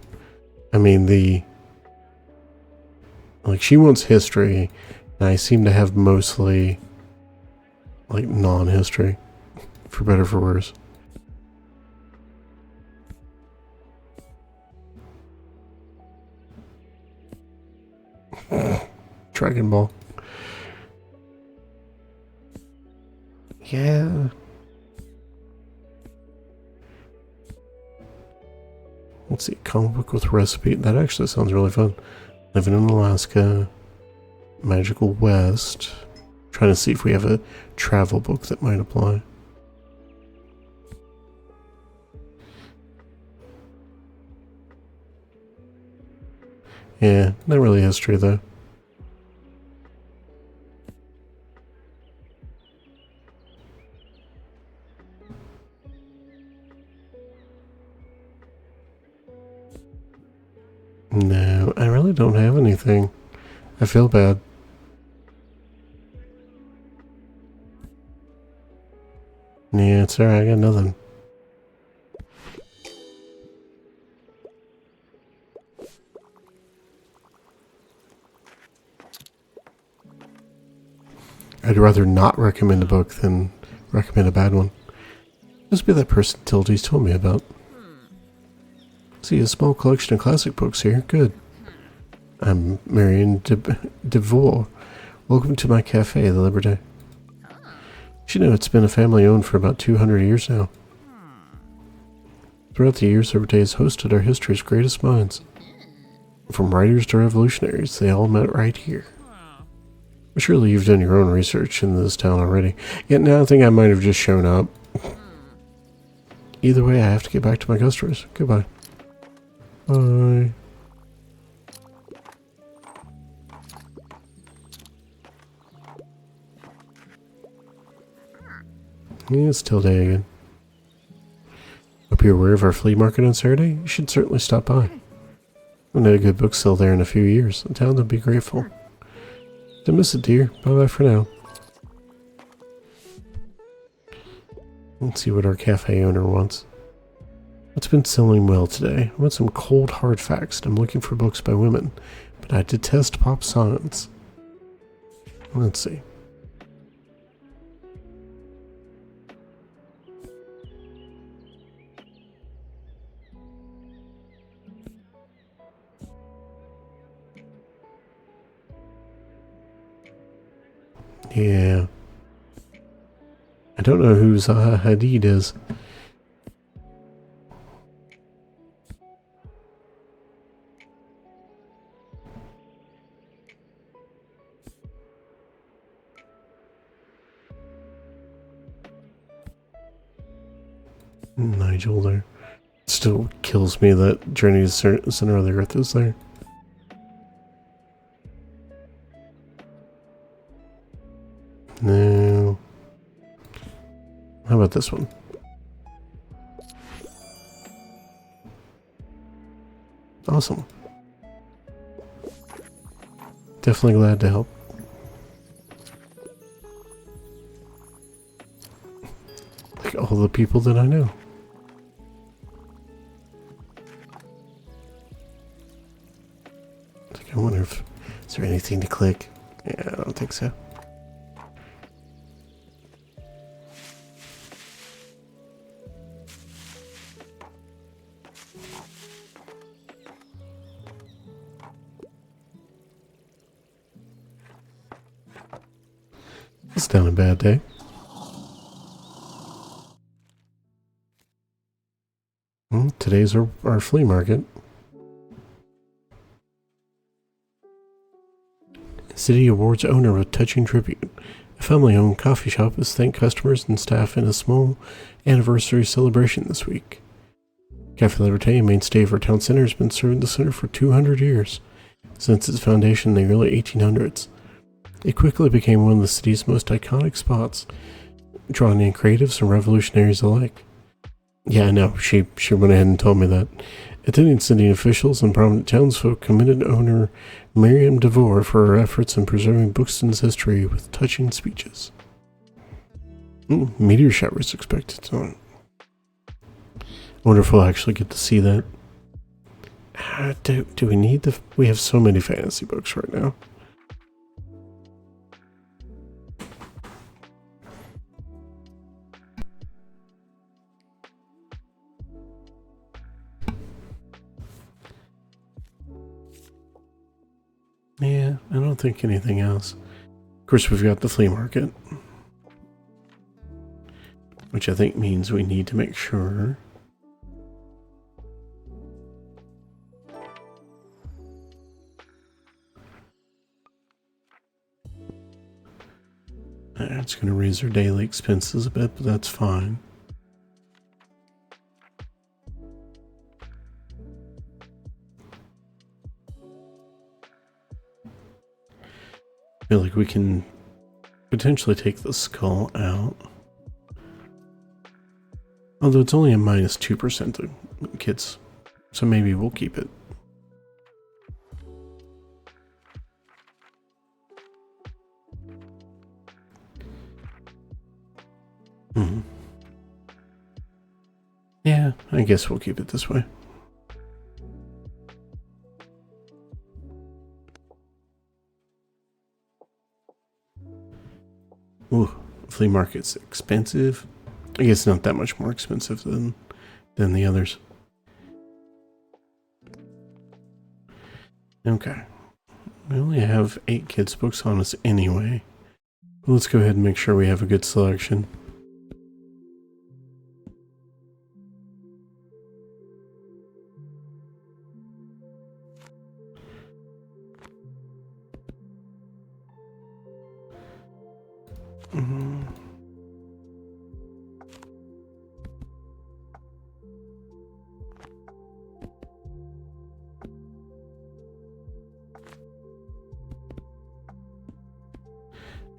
I mean, like, she wants history, and I seem to have mostly, like, non-history, for better or for worse. Dragon Ball. Yeah. Let's see, comic book with recipe. That actually sounds really fun. Living in Alaska, Magical West. Trying to see if we have a travel book that might apply. Yeah, not really history though. No, I really don't have anything. I feel bad. Yeah, it's alright, I got nothing. I'd rather not recommend a book than recommend a bad one. Just be that person Tildy's told me about. See, a small collection of classic books here. Good. I'm Marion DeVore. Welcome to my cafe, the Liberté. You know, it's been a family owned for about 200 years now. Throughout the years, Liberté has hosted our history's greatest minds. From writers to revolutionaries, they all met right here. Surely you've done your own research in this town already. Yet now I think I might have just shown up. Either way, I have to get back to my customers. Goodbye. Bye. Yeah, it's till day again. Hope you're aware of our flea market on Saturday. You should certainly stop by. We'll have a good book sale there in a few years. The town will be grateful. Don't miss it, dear. Bye-bye for now. Let's see what our cafe owner wants. What's been selling well today? I want some cold, hard facts, and I'm looking for books by women. But I detest pop science. Let's see. Yeah. I don't know who Zaha Hadid is. Nigel there. Still kills me that Journey to the Center of the Earth is there. No. How about this one? Awesome. Definitely glad to help. Like all the people that I know. Like I wonder if is there anything to click? Yeah, I don't think so. It's not a bad day. Today's our flea market. City awards owner with touching tribute. A family-owned coffee shop has thanked customers and staff in a small anniversary celebration this week. Café Liberté, a mainstay of our town center, has been serving the center for 200 years, since its foundation in the early 1800s. It quickly became one of the city's most iconic spots, drawing in creatives and revolutionaries alike. Yeah, I know, she went ahead and told me that. Attending city officials and prominent townsfolk commended owner Miriam DeVore for her efforts in preserving Buxton's history with touching speeches. Meteor showers expected tonight. I wonder if we'll actually get to see that. Do we need the... We have so many fantasy books right now. Yeah, I don't think anything else. Of course, we've got the flea market. which I think means we need to make sure it's going to raise our daily expenses a bit, but that's fine. I feel like we can potentially take the skull out. Although it's only a minus 2% of kits, so maybe we'll keep it. Yeah, I guess we'll keep it this way. Ooh, flea market's expensive. I guess not that much more expensive than the others. Okay. We only have 8 kids' books on us anyway. Let's go ahead and make sure we have a good selection.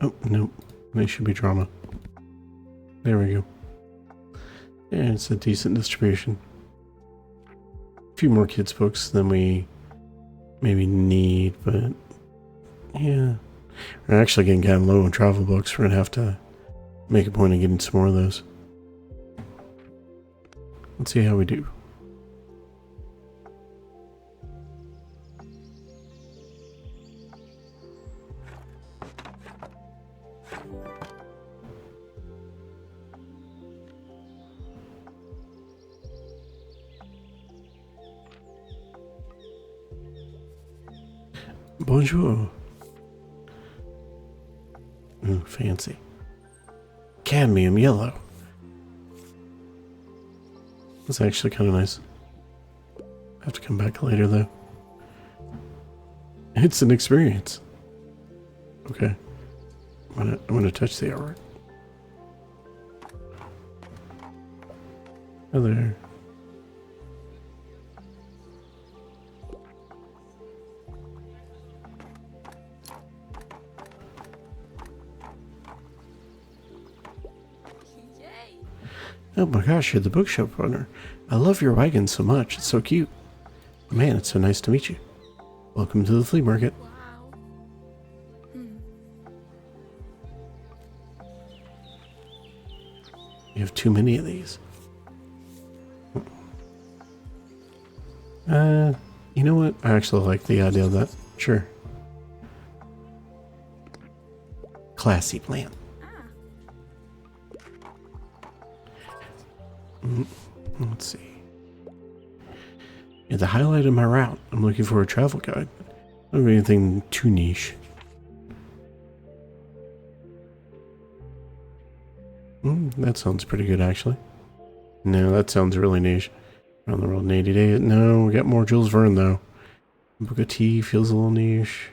Oh, nope. They should be drama. There we go. Yeah, it's a decent distribution. A few more kids' books than we maybe need, but yeah. We're actually getting kind of low on travel books. We're going to have to make a point of getting some more of those. Let's see how we do. Bonjour. Ooh, fancy. Cadmium yellow. That's actually kind of nice. I have to come back later though. It's an experience. Okay. I'm gonna touch the artwork. Oh there. Oh my gosh, you're the bookshop owner. I love your wagon so much. It's so cute. Man, it's so nice to meet you. Welcome to the flea market. Wow. You have too many of these. You know what? I actually like the idea of that. Sure. Classy plan. Let's see. Yeah, the highlight of my route. I'm looking for a travel guide. I don't have anything too niche. That sounds pretty good, actually. No, that sounds really niche. Around the world in 80 days. No, we got more Jules Verne, though. Book of Tea feels a little niche.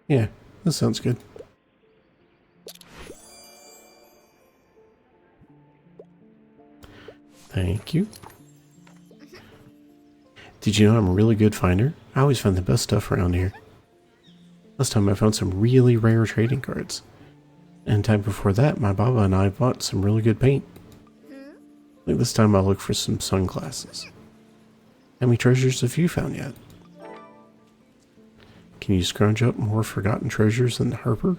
Yeah, that sounds good. Thank you. Did you know I'm a really good finder? I always find the best stuff around here. Last time I found some really rare trading cards. And time before that, my Baba and I bought some really good paint. I think this time I'll look for some sunglasses. How many treasures have you found yet? Can you scrounge up more forgotten treasures than Harper?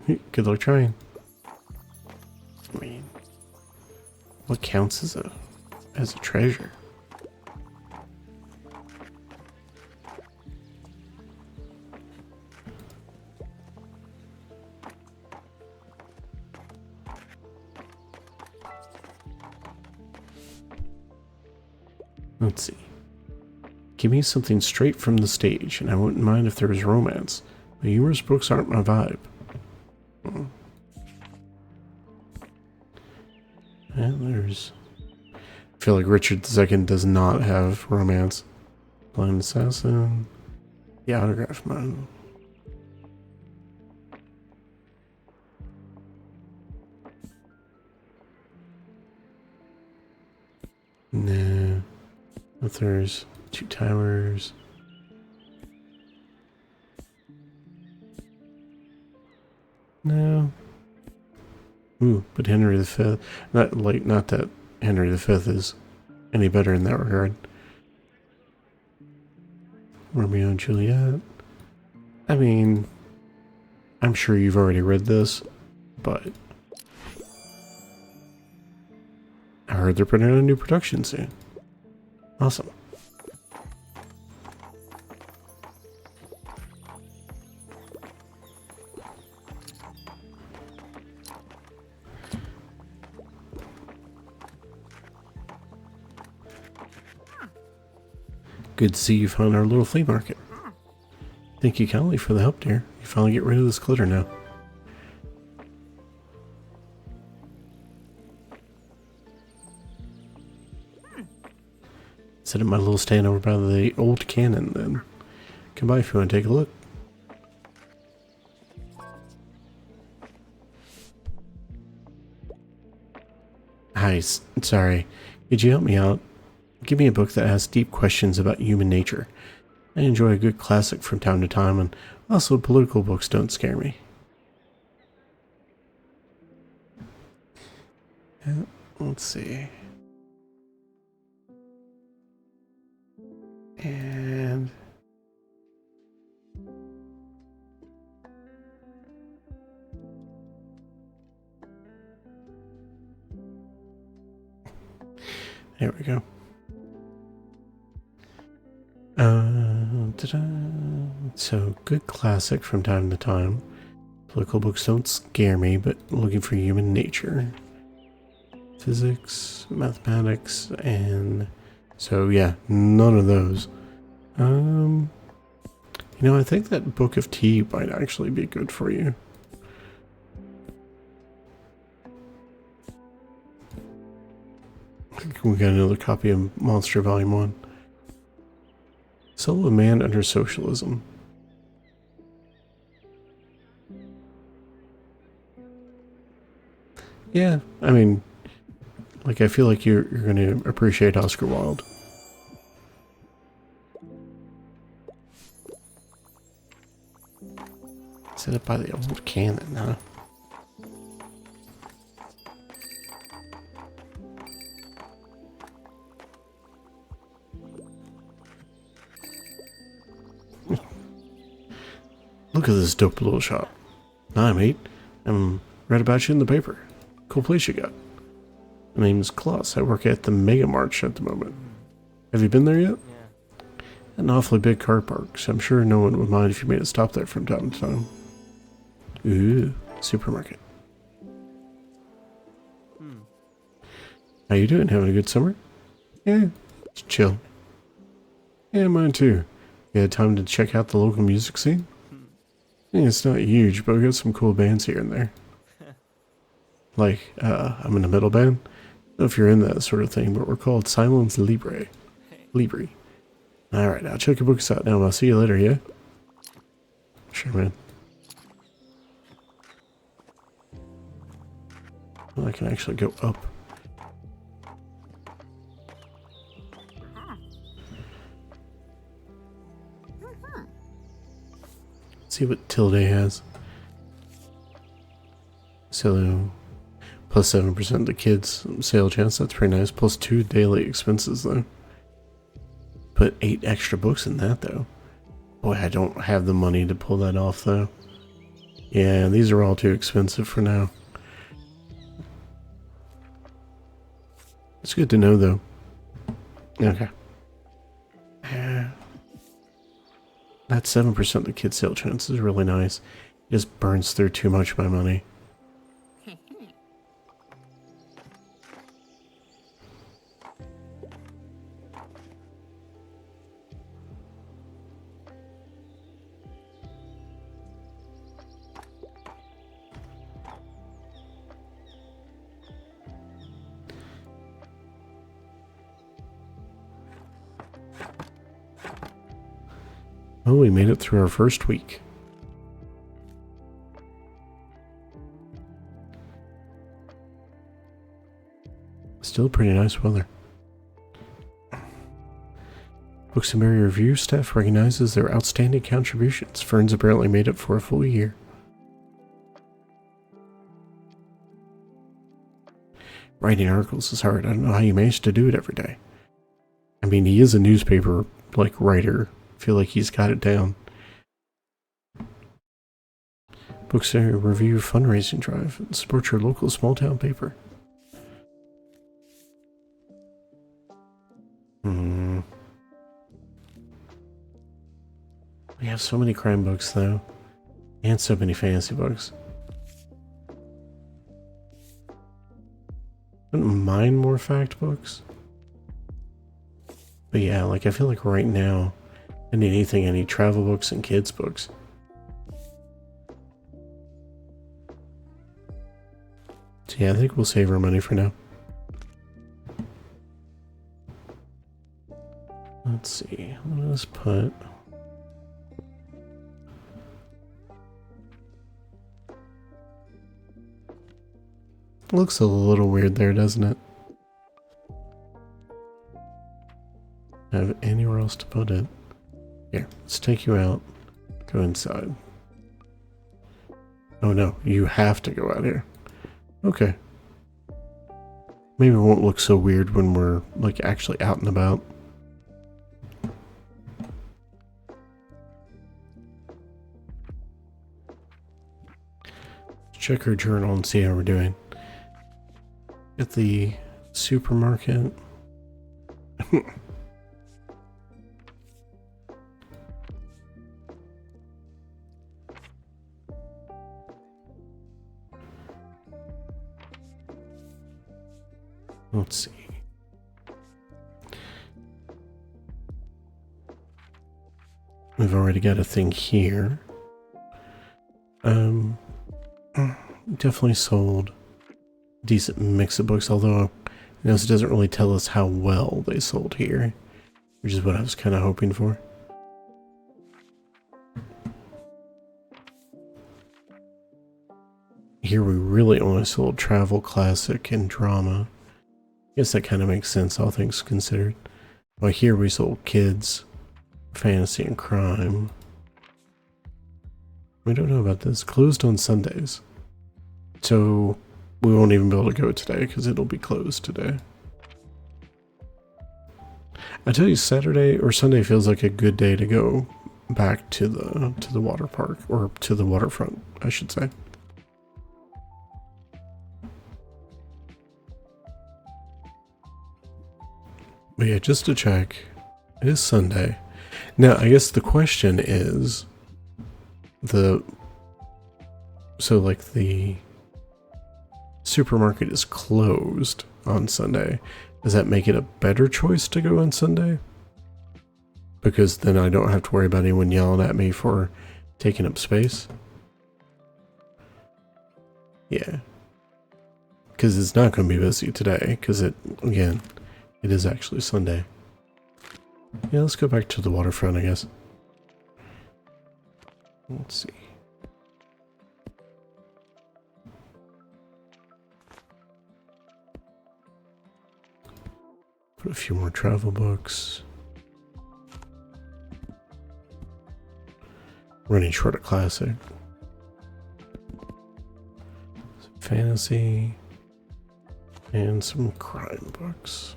Good luck trying. I mean, what counts as a treasure? Let's see. Give me something straight from the stage, and I wouldn't mind if there was romance. But humorous books aren't my vibe. feel like Richard II does not have romance. Blind Assassin. The autograph mode. No. If there's two towers. No. Ooh, but Henry V. Not that Henry V is any better in that regard. Romeo and Juliet. I mean, I'm sure you've already read this, but I heard they're putting out a new production soon. Awesome. Good to see you found our little flea market. Thank you kindly for the help, dear. You finally get rid of this glitter now. Sit at my little stand over by the old cannon, then. Come by if you want to take a look. Hi, sorry. Could you help me out? Give me a book that has deep questions about human nature. I enjoy a good classic from time to time, and also political books don't scare me. Let's see. And there we go. So good classic from time to time. Political books don't scare me, but looking for human nature. Physics, mathematics, and so yeah, none of those. You know, I think that Book of Tea might actually be good for you. We got another copy of Monster Volume 1. Soul of Man Under Socialism. Yeah, I mean, like, I feel like you're going to appreciate Oscar Wilde. Set up by the old cannon, huh? Look at this dope little shop. Hi, mate. Read about you in the paper. Cool place you got. My name's Klaus. I work at the Mega March at the moment. Have you been there yet? Yeah. An awfully big car park, so I'm sure no one would mind if you made a stop there from time to time. Ooh, supermarket. How you doing? Having a good summer? Yeah, it's chill. Yeah, mine too. You had time to check out the local music scene? Yeah, it's not huge, but we got some cool bands here and there. Like, I'm in a metal band. I don't know if you're in that sort of thing, but we're called Silence Libre. Libre. Alright, now check your books out now. I'll see you later, yeah? Sure, man. Well, I can actually go up. See what Tilde has. So, plus 7% the kids sale chance. That's pretty nice. Plus 2 daily expenses, though. Put 8 extra books in that, though. Boy, I don't have the money to pull that off, though. Yeah, these are all too expensive for now. It's good to know, though. Okay. That 7% the kid sale chance is really nice. It just burns through too much of my money. Oh, we made it through our first week. Still pretty nice weather. Books and Berry Review staff recognizes their outstanding contributions. Ferns apparently made it for a full year. Writing articles is hard. I don't know how you manage to do it every day. I mean, he is a newspaper, writer. I feel like he's got it down. Books and Berry Review fundraising drive. Support your local small town paper. We have so many crime books, though. And so many fantasy books. Wouldn't mind more fact books. But yeah, I feel like right now, I need anything. I need travel books and kids books. So yeah, I think we'll save our money for now. Let's see. Let's put... Looks a little weird there, doesn't it? Have anywhere else to put it? Here, let's take you out. Go inside. Oh no, you have to go out here. Okay. Maybe it won't look so weird when we're actually out and about. Check our journal and see how we're doing. At the supermarket. Let's see. We've already got a thing here. Definitely sold a decent mix of books, although this doesn't really tell us how well they sold here, which is what I was kind of hoping for. Here we really only sold travel, classic, and drama. I guess that kind of makes sense, all things considered. Well, here we sold kids, fantasy, and crime. We don't know about this. Closed on Sundays. So we won't even be able to go today because it'll be closed today. I tell you, Saturday or Sunday feels like a good day to go back to the water park, or to the waterfront, I should say. But yeah, just to check, it is Sunday. Now, I guess the question is, the supermarket is closed on Sunday. Does that make it a better choice to go on Sunday? Because then I don't have to worry about anyone yelling at me for taking up space. Yeah. Because it's not going to be busy today, because it is actually Sunday. Yeah, let's go back to the waterfront, I guess. Let's see. Put a few more travel books. Running short of classic. Some fantasy. And some crime books.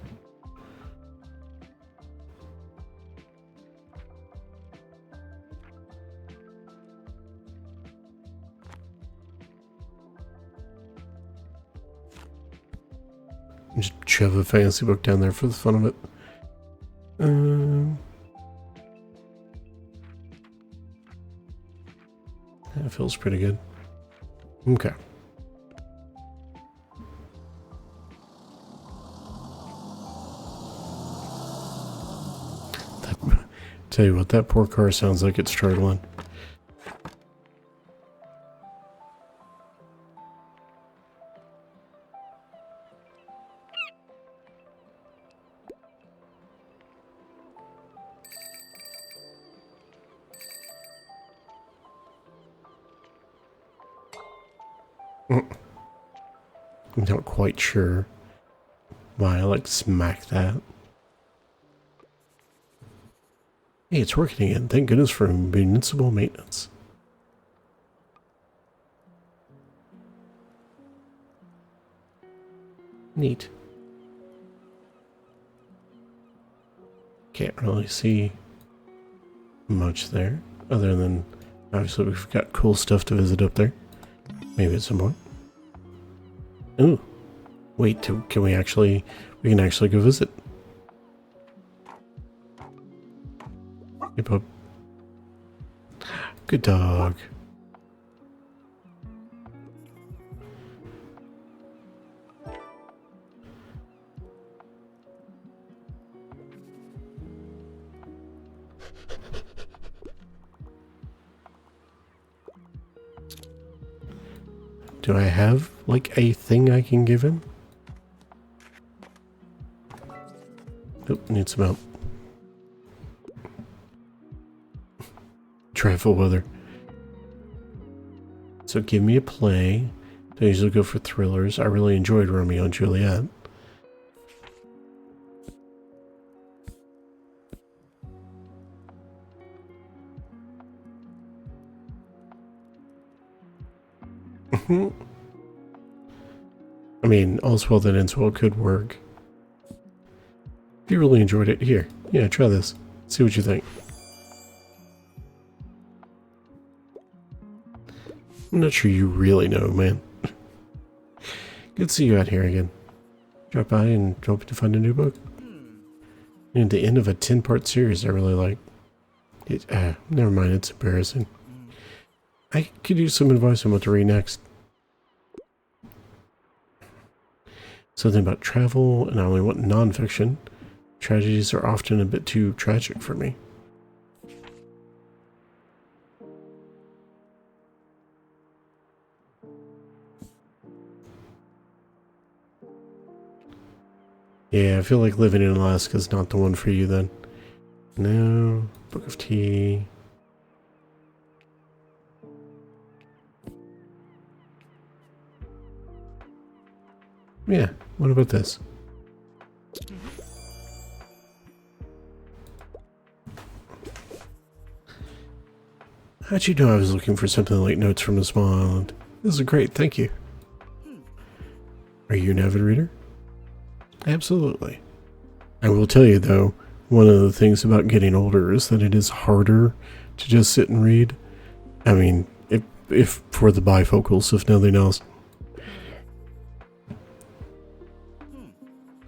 Just shove a fantasy book down there for the fun of it. That feels pretty good. Okay. Tell you what, that poor car sounds like it's struggling. I'm not quite sure why I like smack that. Hey, it's working again. Thank goodness for municipal maintenance. Neat. Can't really see much there, other than obviously we've got cool stuff to visit up there. Maybe at some point. Ooh. Wait, can we actually... We can actually go visit. Hey, pup. Good dog. Do I have, like, a thing I can give him? Nope, need some help. Trifle weather. So give me a play. I usually go for thrillers. I really enjoyed Romeo and Juliet. I mean, All's Well That Ends Well could work. If you really enjoyed it, here. Yeah, try this. See what you think. I'm not sure you really know, man. Good to see you out here again. Drop by and hoping to find a new book. And the end of a 10-part series I really like. Never mind, it's embarrassing. I could use some advice on what to read next. Something about travel, and I only want non-fiction. Tragedies are often a bit too tragic for me. Yeah, I feel like living in Alaska is not the one for you then. No, Book of Tea. Yeah, what about this? How'd you know I was looking for something like Notes from a Small Island? This is great, thank you. Are you an avid reader? Absolutely. I will tell you though, one of the things about getting older is that it is harder to just sit and read. I mean, if for the bifocals, if nothing else.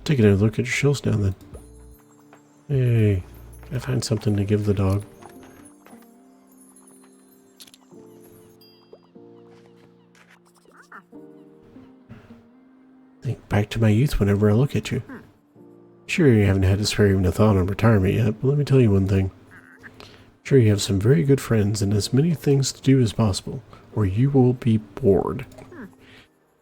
Take another look at your shelves now then. Hey, I find something to give the dog. Think back to my youth whenever I look at you. Sure, you haven't had to spare even a thought on retirement yet, but let me tell you one thing. Sure, you have some very good friends and as many things to do as possible, or you will be bored.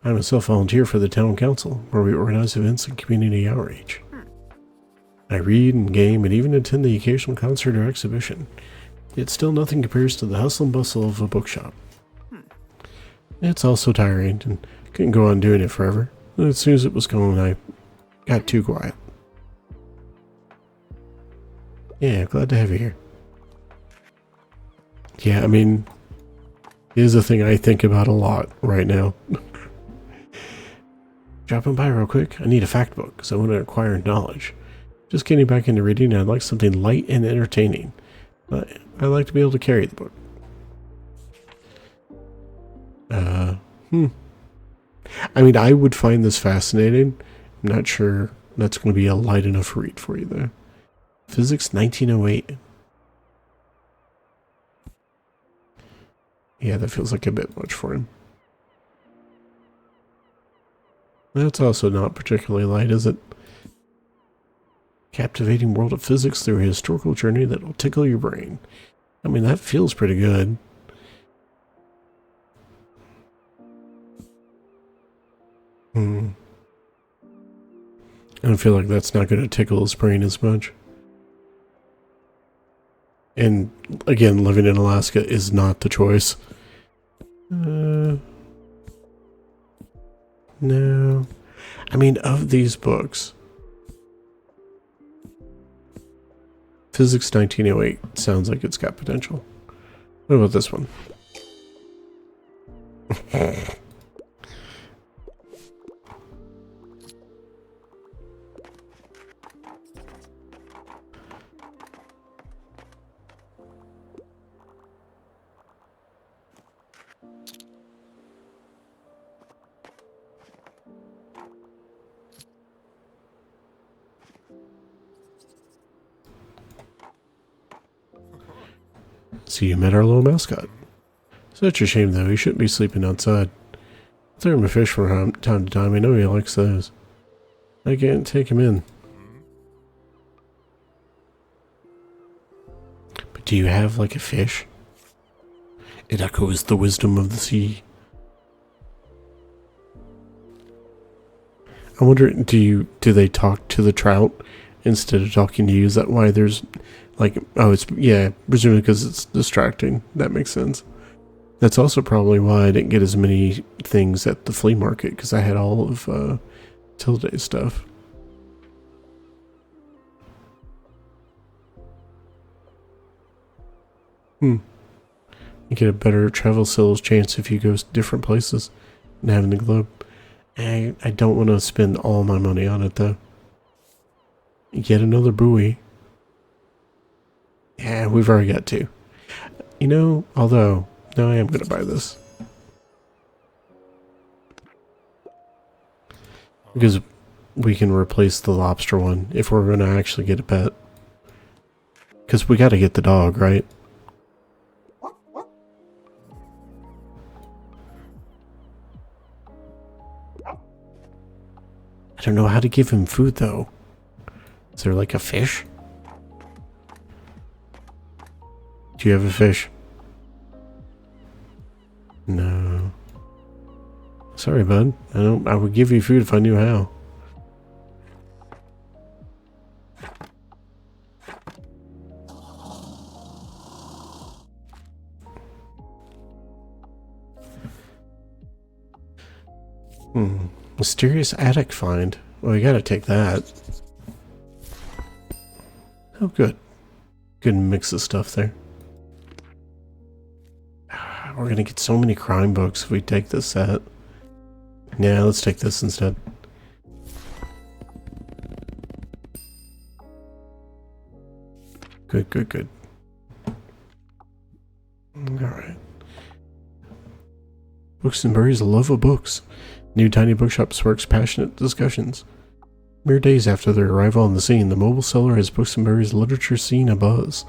I myself volunteer for the town council, where we organize events and community outreach. I read and game and even attend the occasional concert or exhibition. Yet still nothing compares to the hustle and bustle of a bookshop. It's also tiring, and couldn't go on doing it forever. And as soon as it was gone, I got too quiet. Yeah, glad to have you here. Yeah, I mean, it is a thing I think about a lot right now. Dropping by real quick. I need a fact book because I want to acquire knowledge. Just getting back into reading, I'd like something light and entertaining. But I'd like to be able to carry the book. I mean, I would find this fascinating. I'm not sure that's going to be a light enough read for you, though. Physics 1908. Yeah, that feels like a bit much for him. That's also not particularly light, is it? Captivating world of physics through a historical journey that will tickle your brain. I mean, that feels pretty good. I don't feel like that's not going to tickle his brain as much. And again, living in Alaska is not the choice. No. I mean, of these books, Physics 1908 sounds like it's got potential. What about this one? So you met our little mascot. Such a shame, though. He shouldn't be sleeping outside. Throw him a fish from time to time. I know he likes those. I can't take him in. But do you have, like, a fish? It echoes the wisdom of the sea. I wonder, do they talk to the trout instead of talking to you? Is that why there's, like, oh, it's, yeah, presumably because it's distracting. That makes sense. That's also probably why I didn't get as many things at the flea market, because I had all of Tilde's stuff. You get a better travel sales chance if you go different places than having the globe. I don't want to spend all my money on it, though. Yet another buoy. Yeah, we've already got two. You know, although, no, I am going to buy this. Because we can replace the lobster one if we're going to actually get a pet. Because we got to get the dog, right? I don't know how to give him food, though. Is there like a fish? Do you have a fish? No. Sorry, bud. I would give you food if I knew how. Mysterious attic find. Well, we gotta take that. Oh, good. Good mix of stuff there. We're gonna get so many crime books if we take this set. Yeah, let's take this instead. Good, good, good. Alright. Books and Berries' love of books. New Tiny Bookshop sparks passionate discussions. Mere days after their arrival on the scene, the mobile seller has Books and Berries' literature scene abuzz.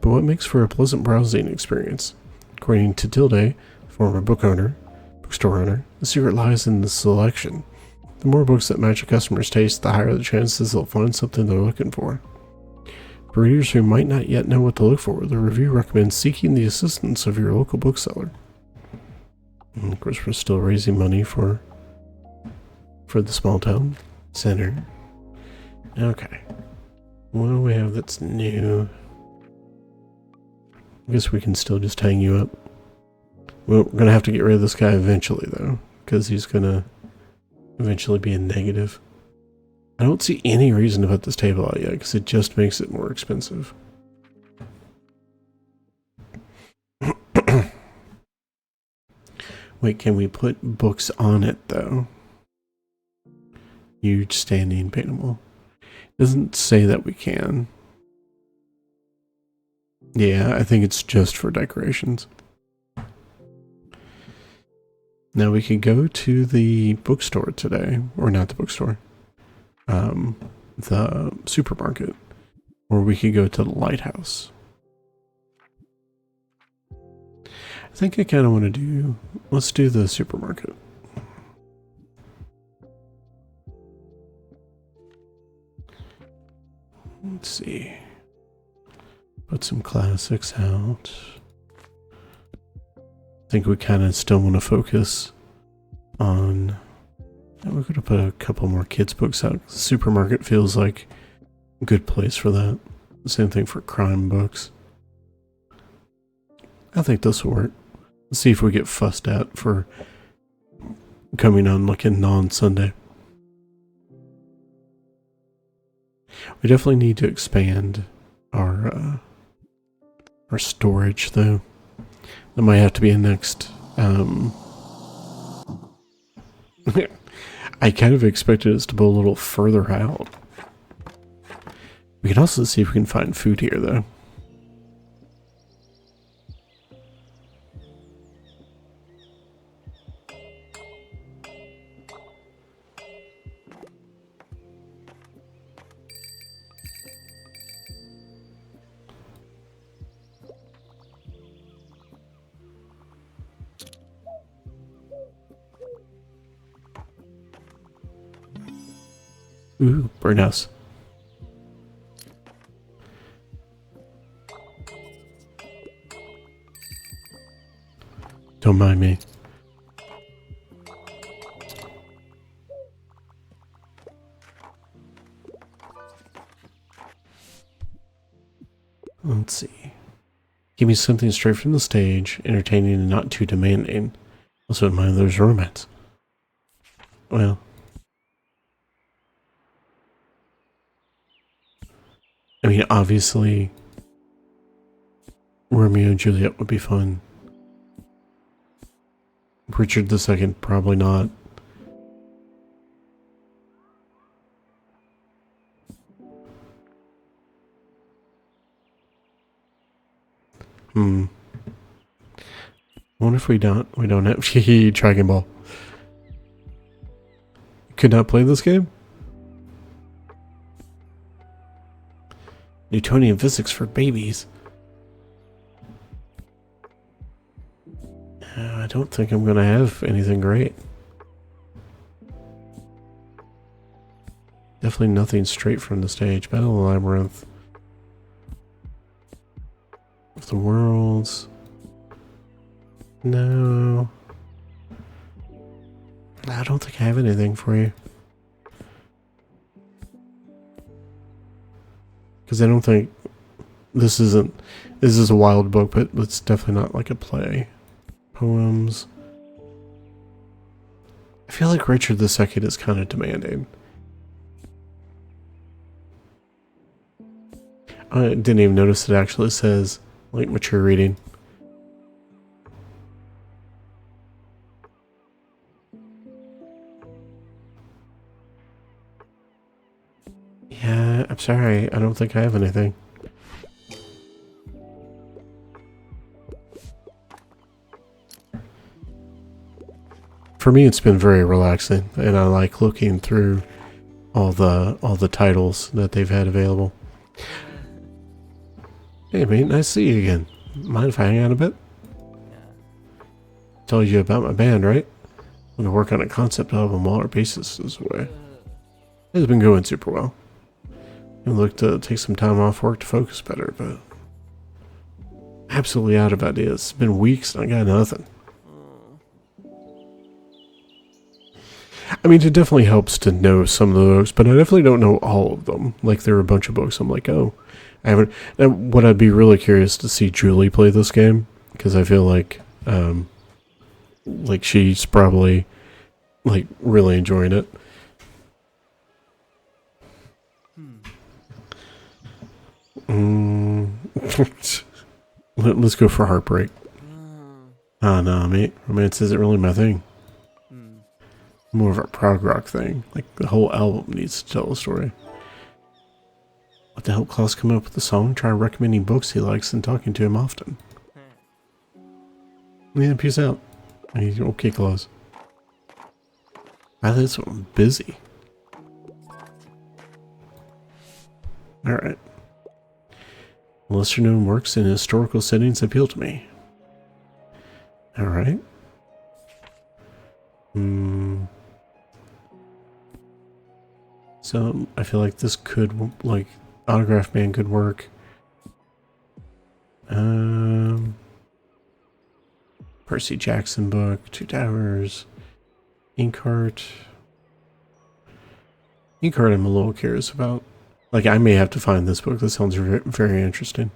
But what makes for a pleasant browsing experience? According to Tilde, former bookstore owner, the secret lies in the selection. The more books that match a customer's taste, the higher the chances they'll find something they're looking for. For readers who might not yet know what to look for, the review recommends seeking the assistance of your local bookseller. And of course, we're still raising money for the small town center. Okay. What do we have that's new? I guess we can still just hang you up. We're going to have to get rid of this guy eventually, though, because he's going to eventually be a negative. I don't see any reason to put this table out yet, because it just makes it more expensive. Wait, can we put books on it, though? Huge standing paintable. Doesn't say that we can. Yeah, I think it's just for decorations. Now we could go to the bookstore today, or not the bookstore, the supermarket, or we could go to the lighthouse. I think I kind of want to let's do the supermarket. Let's see. Put some classics out. I think we kind of still want to focus on... We're going to put a couple more kids' books out. The supermarket feels like a good place for that. Same thing for crime books. I think this will work. Let's see if we get fussed at for coming on like a non-Sunday. We definitely need to expand our storage, though. That might have to be a next. I kind of expected us to go a little further out. We can also see if we can find food here, though. Ooh, birdhouse. Don't mind me. Let's see. Give me something straight from the stage, entertaining and not too demanding. Also in mind there's romance. Well. I mean, obviously, Romeo and Juliet would be fun. Richard II, probably not. I wonder if we don't have Dragon Ball. Could not play this game? Newtonian physics for babies. I don't think I'm gonna have anything great. Definitely nothing straight from the stage. Battle of the Labyrinth. Of the Worlds. No. I don't think I have anything for you. Because I don't think this is a wild book, but it's definitely not like a play. Poems. I feel like Richard II is kind of demanding. I didn't even notice it actually says like mature reading. Yeah, I'm sorry. I don't think I have anything. For me, it's been very relaxing, and I like looking through all the titles that they've had available. Hey, mate, nice to see you again. Mind if I hang out a bit? Told you about my band, right? I'm gonna work on a concept album while our bassist is away. It's been going super well. I look to take some time off work to focus better, but absolutely out of ideas. It's been weeks and I got nothing. I mean, it definitely helps to know some of the books, but I definitely don't know all of them. Like, there are a bunch of books I'm like, oh, I haven't. And what I'd be really curious to see Julie play this game, because I feel like she's probably, like, really enjoying it. Let's go for Heartbreak. Ah, no, mate. Romance isn't really my thing. More of a prog rock thing. Like, the whole album needs to tell a story. What the hell, Klaus come up with the song? Try recommending books he likes and talking to him often. Yeah, peace out. Okay, Klaus. Wow, that's busy. Alright. Lesser known works in historical settings appeal to me. Alright. So, I feel like this could, like, Autograph Man could work. Percy Jackson book, Two Towers, Inkheart. Inkheart I'm a little curious about. Like, I may have to find this book. This sounds very, very interesting.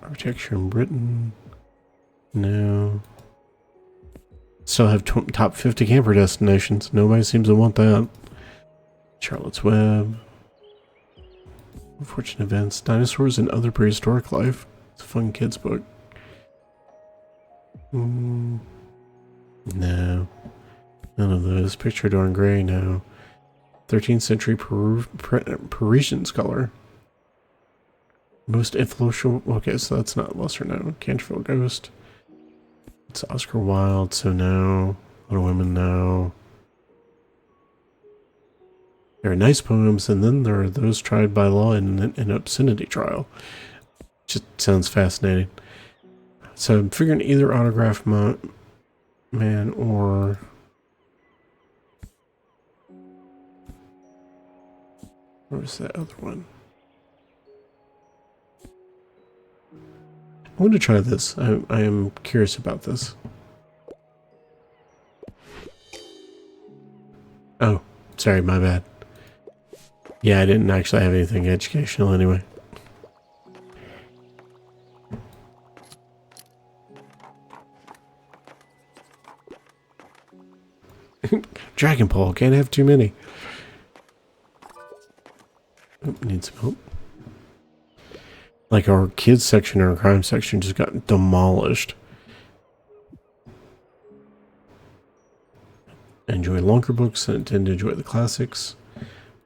Architecture in Britain. No. Still have top 50 camper destinations. Nobody seems to want that. Charlotte's Web. Unfortunate Events. Dinosaurs and Other Prehistoric Life. It's a fun kid's book. No. None of those. Picture Dorian Gray, no. 13th century Parisian scholar. Most influential. Okay, so that's not lesser known. Canterville Ghost. It's Oscar Wilde, so no. Little Women, no. There are nice poems, and then there are those tried by law in an obscenity trial. Just sounds fascinating. So I'm figuring either Autograph Man or... Where was that other one? I want to try this. I am curious about this. Oh, sorry, my bad. Yeah, I didn't actually have anything educational anyway. Dragon Ball, can't have too many. Oh, need some help. Like our kids section or our crime section just got demolished. I enjoy longer books and tend to enjoy the classics.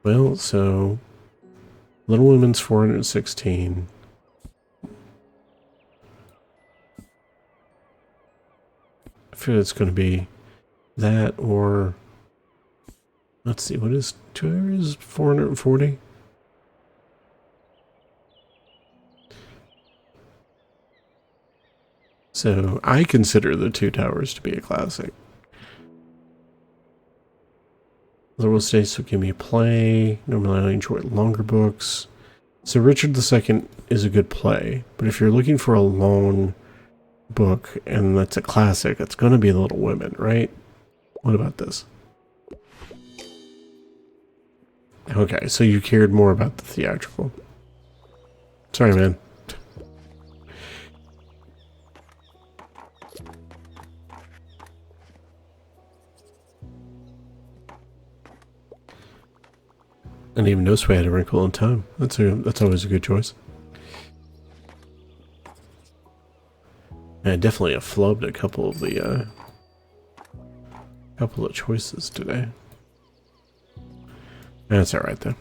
Well, so Little Women's 416. I feel it's going to be that or let's see, what is 2 hours? 440? So I consider The Two Towers to be a classic. Little States will give me a play. Normally I enjoy longer books. So Richard II is a good play, but if you're looking for a long book and that's a classic, it's going to be The Little Women, right? What about this? Okay, so you cared more about the theatrical. Sorry, man. I didn't even notice we had A Wrinkle in Time. That's always a good choice. And I definitely have flubbed a couple of the choices today. That's all right though.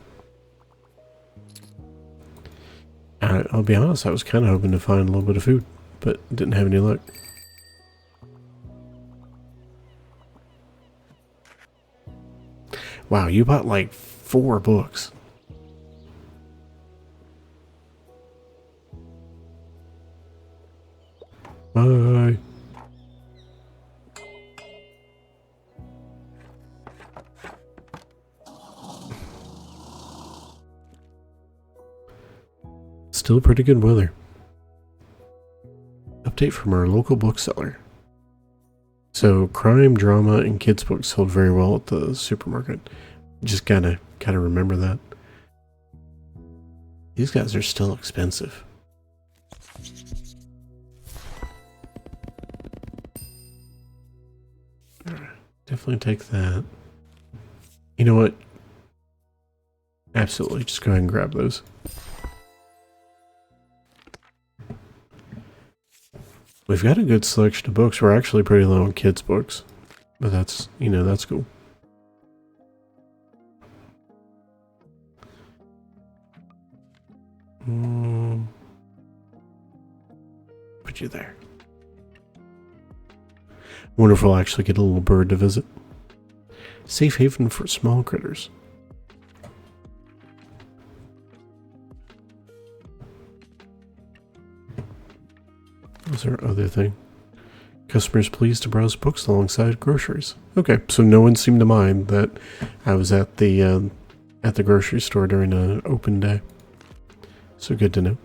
I'll be honest, I was kind of hoping to find a little bit of food, but didn't have any luck. Wow, you bought like 4 books. Bye. Still pretty good weather. Update from our local bookseller. So crime, drama, and kids books sold very well at the supermarket. Just gotta remember that. These guys are still expensive. Alright, definitely take that. You know what? Absolutely, just go ahead and grab those. We've got a good selection of books. We're actually pretty low on kids' books. But that's, that's cool. Put you there. Wonder if we'll actually get a little bird to visit. Safe haven for small critters. What's our other thing? Customers pleased to browse books alongside groceries. Okay, so no one seemed to mind that I was at the grocery store during an open day. So good to know.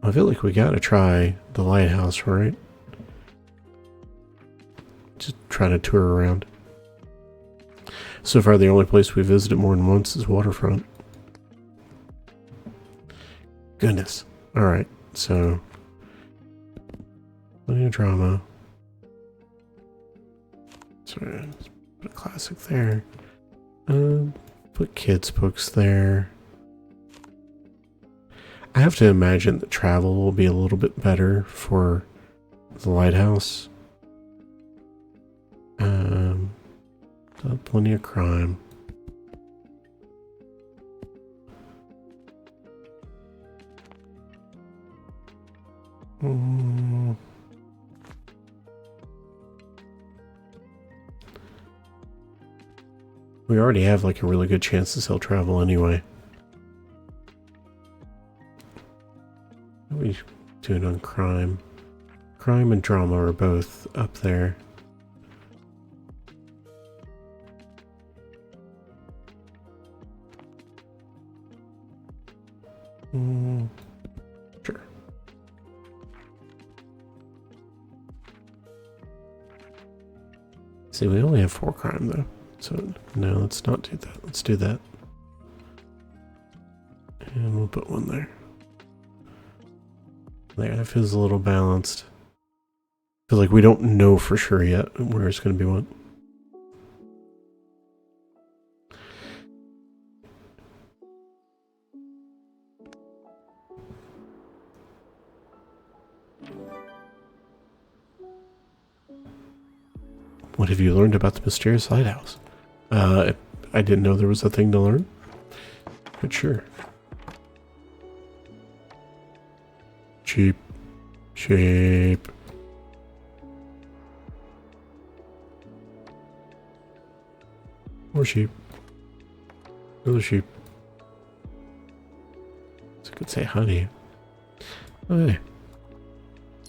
I feel like we gotta try the lighthouse, right? Just try to tour around. So far, the only place we visited more than once is Waterfront. Goodness. Alright. so plenty of drama. So let's put a classic there. Put kids' books there. I have to imagine that travel will be a little bit better for the lighthouse. Plenty of crime. We already have like a really good chance to sell travel anyway. What are we doing on crime? Crime and drama are both up there. Sure. See, we only have 4 crime though. So, no, let's not do that. Let's do that. And we'll put 1 there. There, that feels a little balanced. Feels like we don't know for sure yet where it's going to be 1. What have you learned about the mysterious lighthouse? I didn't know there was a thing to learn, but sure. Sheep. Sheep. More sheep. Another sheep. So I could say honey. Oh, hey.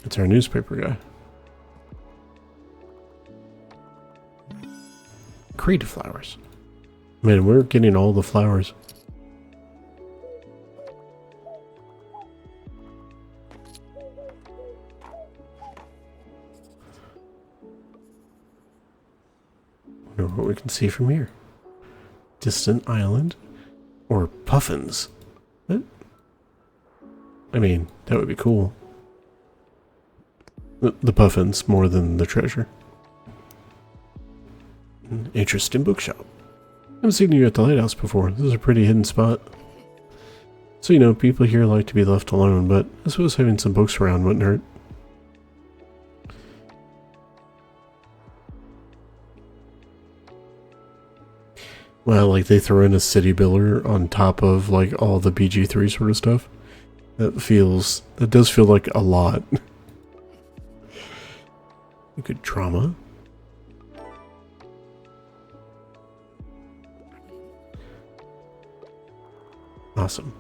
It's our newspaper guy. Creative flowers. Man, we're getting all the flowers. Wonder what we can see from here. Distant island or puffins. What? I mean, that would be cool. The puffins more than the treasure. Interesting bookshop. I haven't seen you at the lighthouse before. This is a pretty hidden spot. So, you know, people here like to be left alone, but I suppose having some books around wouldn't hurt. Well, like they throw in a city builder on top of like all the BG3 sort of stuff. That does feel like a lot. Good drama. Awesome.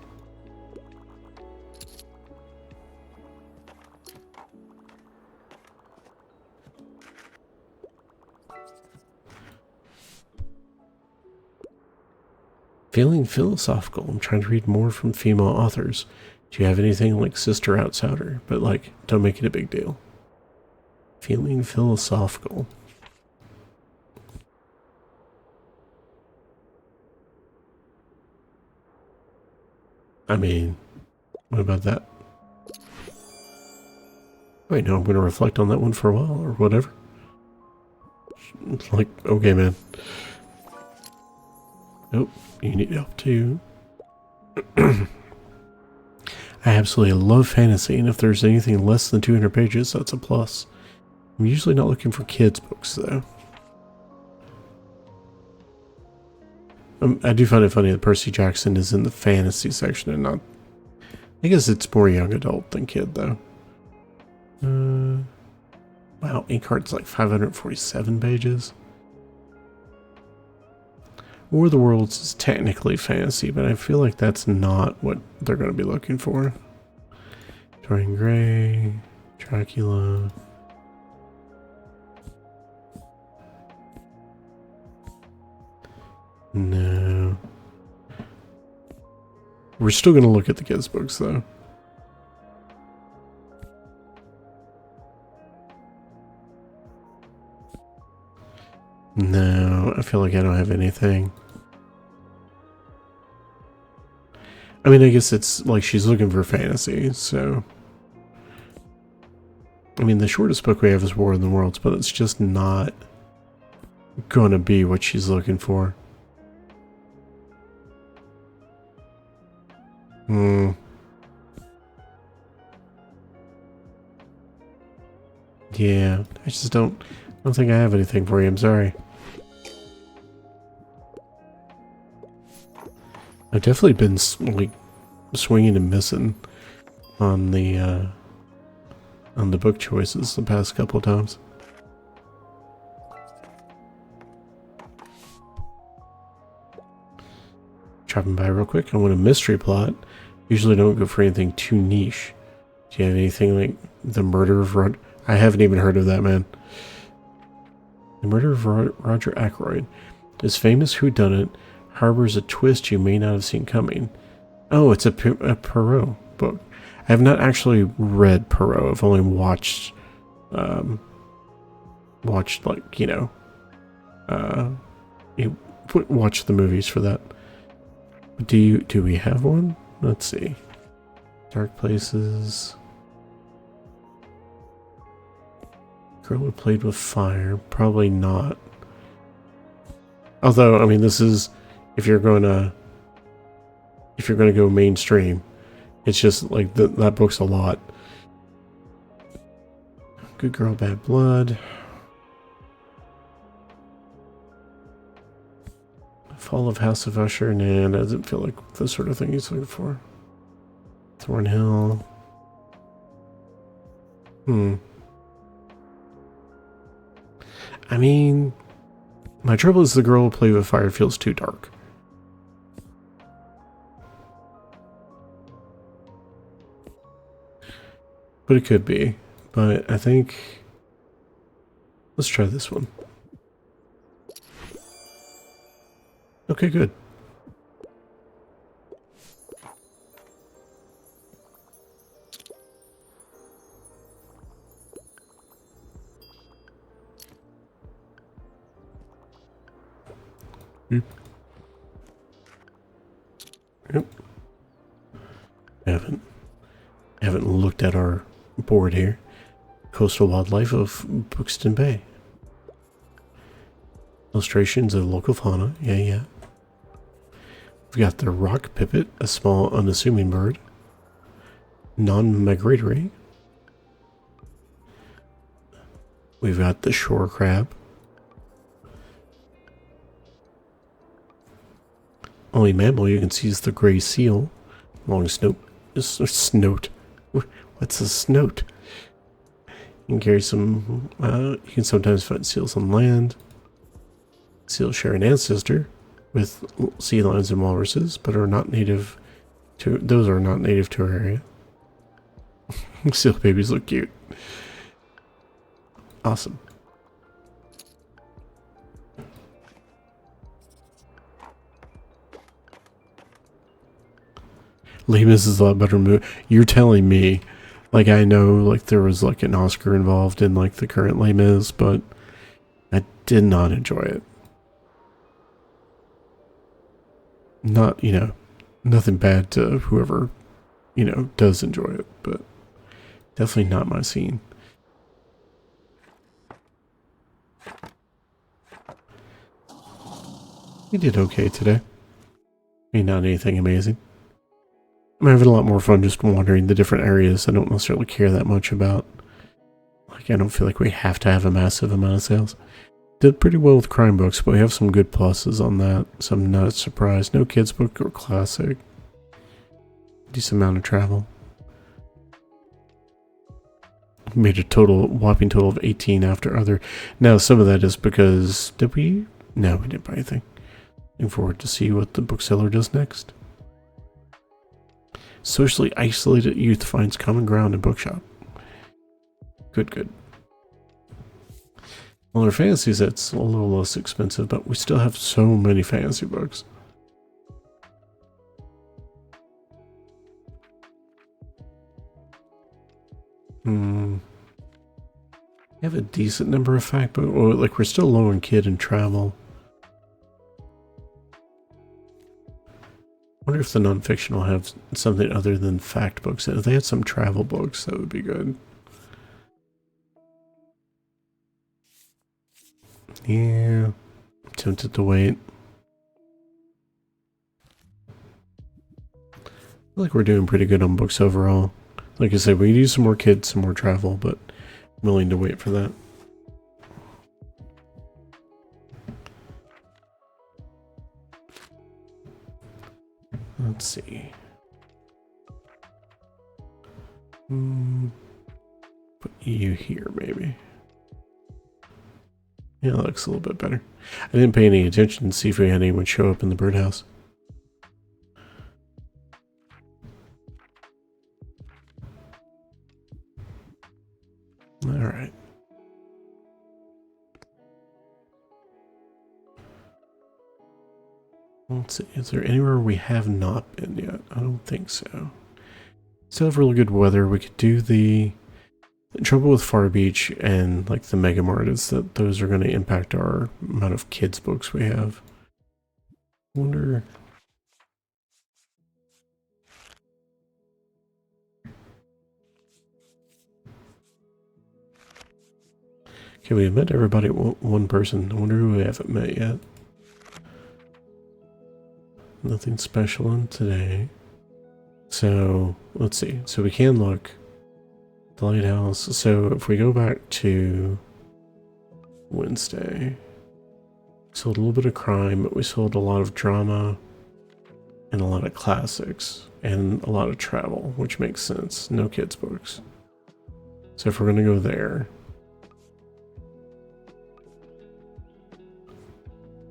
Feeling philosophical. I'm trying to read more from female authors. Do you have anything like Sister Outsider? But like, don't make it a big deal. Feeling philosophical. I mean, what about that? Wait, no, I'm going to reflect on that one for a while, or whatever. It's like, okay, man. Nope, you need help too. I absolutely love fantasy, and if there's anything less than 200 pages, that's a plus. I'm usually not looking for kids' books, though. I do find it funny that Percy Jackson is in the fantasy section and not... I guess it's more young adult than kid, though. Wow, Inkheart's like 547 pages. War of the Worlds is technically fantasy, but I feel like that's not what they're going to be looking for. Dorian Gray, Dracula... No. We're still going to look at the kids' books, though. No, I feel like I don't have anything. I mean, I guess it's like she's looking for fantasy, so I mean, the shortest book we have is War in the Worlds, but it's just not gonna be what she's looking for. Yeah, I just don't think I have anything for you. I'm sorry. I've definitely been like swinging and missing on the book choices the past couple of times. Dropping by real quick. I want a mystery plot. Usually don't go for anything too niche. Do you have anything like The Murder of Roger? I haven't even heard of that, man. The Murder of Roger Ackroyd. This famous whodunit harbors a twist you may not have seen coming. Oh, it's a Poirot book. I have not actually read Poirot. I've only watched, like, watch the movies for that. Do we have one? Let's see. Dark Places. Girl Who Played with Fire. Probably not. Although, I mean, this is if you're gonna go mainstream. It's just like that book's a lot. Good Girl, Bad Blood. Fall of House of Usher. Nah, that doesn't feel like the sort of thing he's looking for. Thornhill. I mean, my trouble is The Girl Who Played with Fire feels too dark. But it could be. But I think... let's try this one. Okay, good. Yep. Haven't looked at our board here. Coastal wildlife of Buxton Bay. Illustrations of local fauna. Yeah. We've got the rock pipit, a small unassuming bird. Non-migratory. We've got the shore crab. Only mammal you can see is the gray seal. Long snout. What's a snout? You can carry some. You can sometimes find seals on land. Seals share an ancestor with sea lions and walruses, but are not native to. Those are not native to our area. Seal babies look cute. Awesome. Les Mis is a lot better movie. You're telling me, like, I know, like, there was like an Oscar involved in like the current Les Mis, but I did not enjoy it. Not, nothing bad to whoever, does enjoy it, but definitely not my scene. We did okay today. I mean, not anything amazing. I'm having a lot more fun just wandering the different areas I don't necessarily care that much about. Like, I don't feel like we have to have a massive amount of sales. Did pretty well with crime books, but we have some good pluses on that, so I'm not surprised. No kids book or classic. Decent amount of travel. Made a whopping total of 18 after other. Now, some of that is because, did we? No, we didn't buy anything. Looking forward to see what the bookseller does next. Socially isolated youth finds common ground in bookshop. Good. Well, our fantasy set's a little less expensive, but we still have so many fantasy books. We have a decent number of fact books. Well, like, we're still low on kid and travel. I wonder if the nonfiction will have something other than fact books. If they had some travel books, that would be good. Yeah, I'm tempted to wait. I feel like we're doing pretty good on books overall. Like I said, we could use some more kids, some more travel, but I'm willing to wait for that. Let's see. Put you here, maybe. Yeah, that looks a little bit better. I didn't pay any attention to see if we had anyone show up in the birdhouse. Alright. Let's see, is there anywhere we have not been yet? I don't think so. Still have really good weather. We could do the trouble with Far Beach and like the Mega Mart is that those are going to impact our amount of kids books we have. Wonder. Okay, we have met everybody one person. I wonder who we haven't met yet. Nothing special in today. So let's see. So we can look. The lighthouse. So if we go back to Wednesday, we sold a little bit of crime, but we sold a lot of drama and a lot of classics and a lot of travel, which makes sense. No kids books. So if we're gonna go there,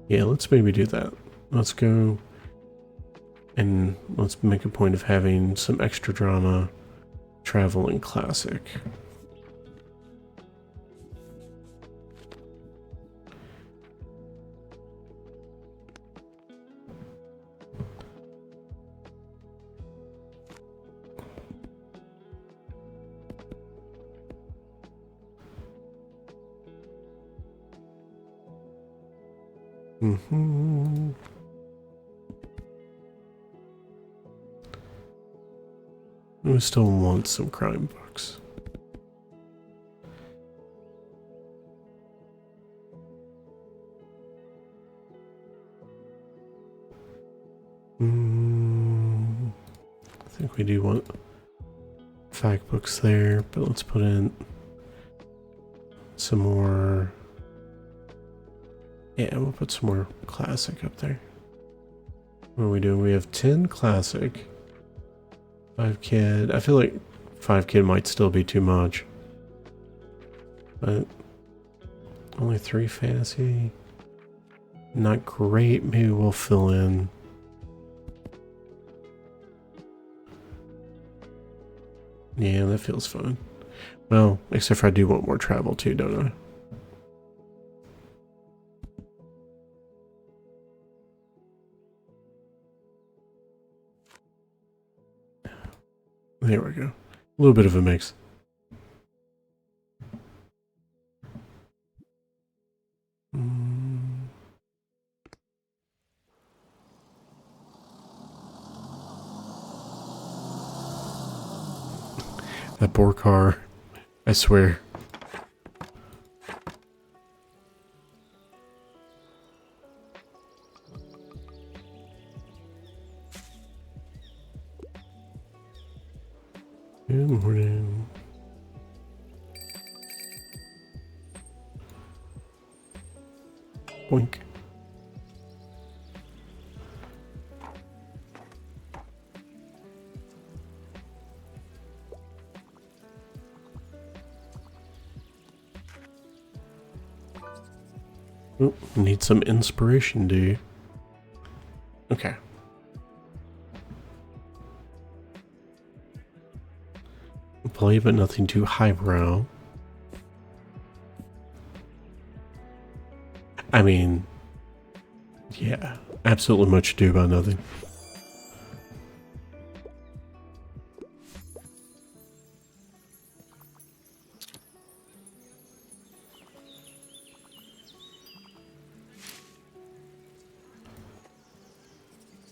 yeah, let's maybe do that. Let's go and let's make a point of having some extra drama, travel, and classic. We still want some crime books. I think we do want fact books there, but let's put in some more. Yeah, we'll put some more classic up there. What are we doing? We have 10 classic, 5 kid. I feel like 5 kid might still be too much, but only 3 fantasy. Not great. Maybe we'll fill in. Yeah, that feels fun. Well, except for I do want more travel too, don't I? There we go. A little bit of a mix. That poor car. I swear. Good morning. Boink. Oh, need some inspiration, do you? Okay. Play, but nothing too highbrow. I mean, yeah, absolutely much ado about nothing.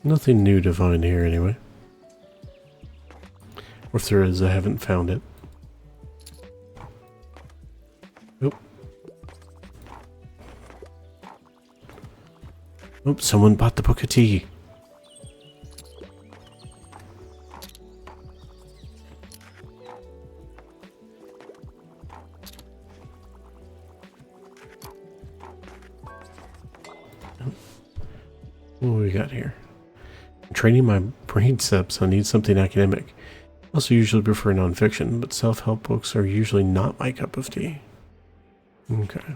Nothing new to find here anyway. Or if there is, I haven't found it. Nope. Oh, someone bought the book of tea. What do we got here? I'm training my brain steps. I need something academic. I also usually prefer nonfiction, but self-help books are usually not my cup of tea. Okay.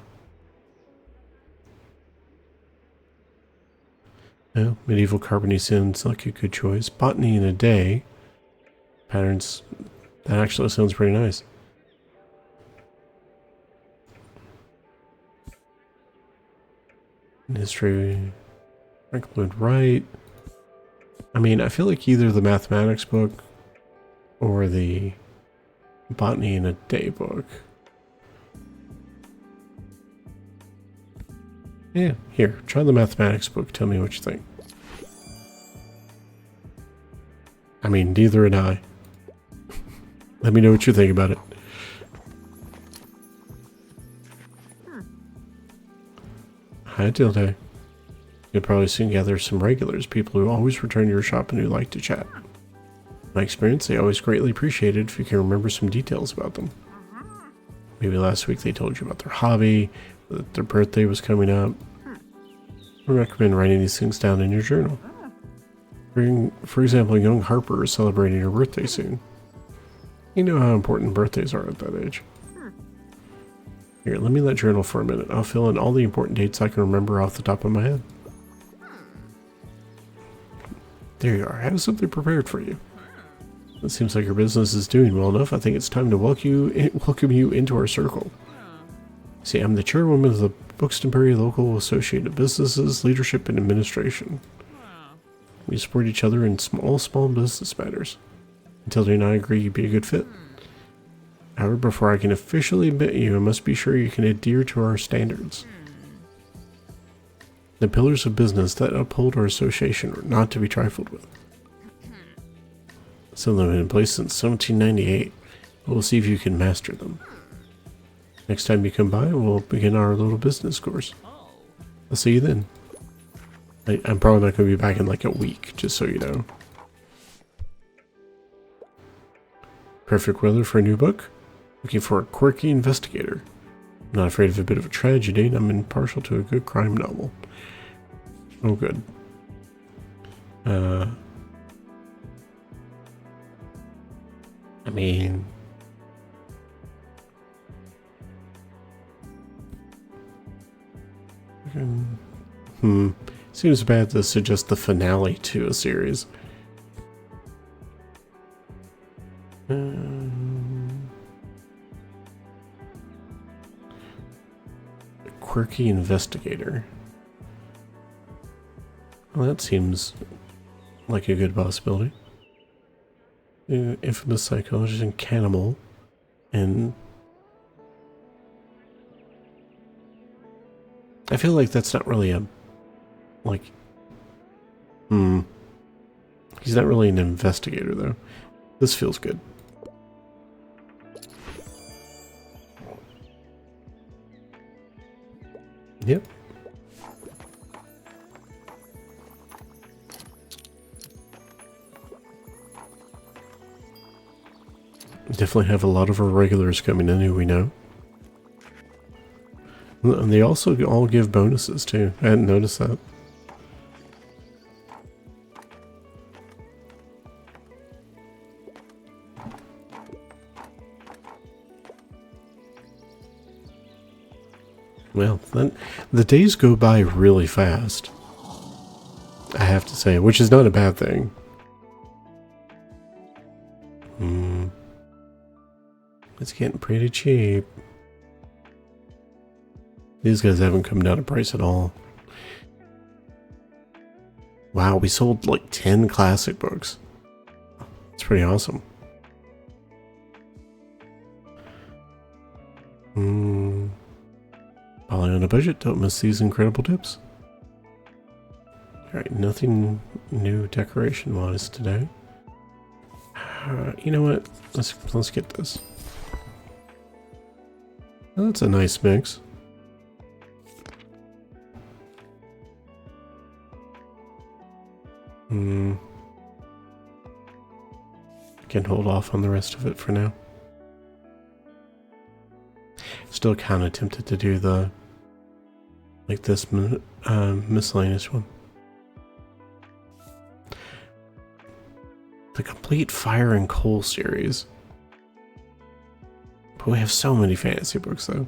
Well, medieval carbony sounds like a good choice. Botany in a day. Patterns. That actually sounds pretty nice. History. Frank Lloyd Wright. I mean, I feel like either the mathematics book or the botany in a day book. Yeah, here, try the mathematics book. Tell me what you think. I mean, neither would I. Let me know what you think about it. Hi, Tilde. You'll probably soon gather some regulars, people who always return to your shop and who like to chat. In my experience, they always greatly appreciate it if you can remember some details about them. Maybe last week they told you about their hobby, that their birthday was coming up. I recommend writing these things down in your journal. For example, young Harper is celebrating her birthday soon. You know how important birthdays are at that age. Here, let me let journal for a minute. I'll fill in all the important dates I can remember off the top of my head. There you are. I have something prepared for you. It seems like your business is doing well enough. I think it's time to welcome you into our circle. See, I'm the chairwoman of the Buxtonbury Local Association of Businesses, Leadership, and Administration. We support each other in small business matters. Until and I agree you'd be a good fit. However, before I can officially admit you, I must be sure you can adhere to our standards. The pillars of business that uphold our association are not to be trifled with. Some of them have been in place since 1798. We'll see if you can master them. Next time you come by, we'll begin our little business course. I'll see you then. I'm probably not going to be back in like a week, just so you know. Perfect weather for a new book? Looking for a quirky investigator. I'm not afraid of a bit of a tragedy, and I'm impartial to a good crime novel. Oh, good. I mean... Seems bad to suggest the finale to a series. Quirky investigator. Well, that seems like a good possibility. Infamous psychologist and cannibal. And I feel like that's not really a... like... He's not really an investigator, though. This feels good. Yep. Definitely have a lot of our regulars coming in who we know. And they also all give bonuses too. I hadn't noticed that. Well, the days go by really fast. I have to say, which is not a bad thing. It's getting pretty cheap. These guys haven't come down in price at all. Wow, we sold like 10 classic books. It's pretty awesome. Falling on a budget, don't miss these incredible tips. Alright, nothing new decoration-wise today. You know what? Let's get this. Oh, that's a nice mix. can hold off on the rest of it for now. Still kind of tempted to do the this miscellaneous one. The complete Fire and Coal series. But we have so many fantasy books though.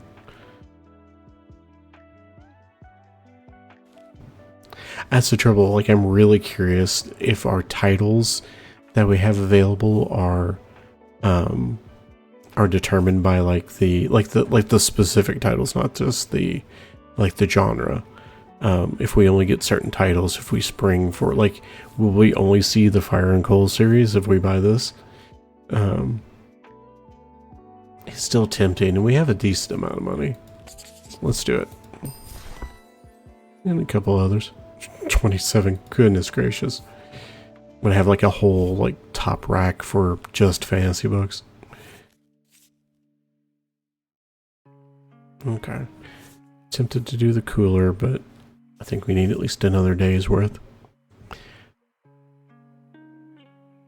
That's the trouble. Like, I'm really curious if our titles that we have available are determined by the specific titles, not just the genre. If we only get certain titles, if we spring for will we only see the Fire and Coal series if we buy this? It's still tempting, and we have a decent amount of money. Let's do it. And a couple others. 27. Goodness gracious. I'm gonna have a whole top rack for just fantasy books. Okay. Tempted to do the cooler, but I think we need at least another day's worth.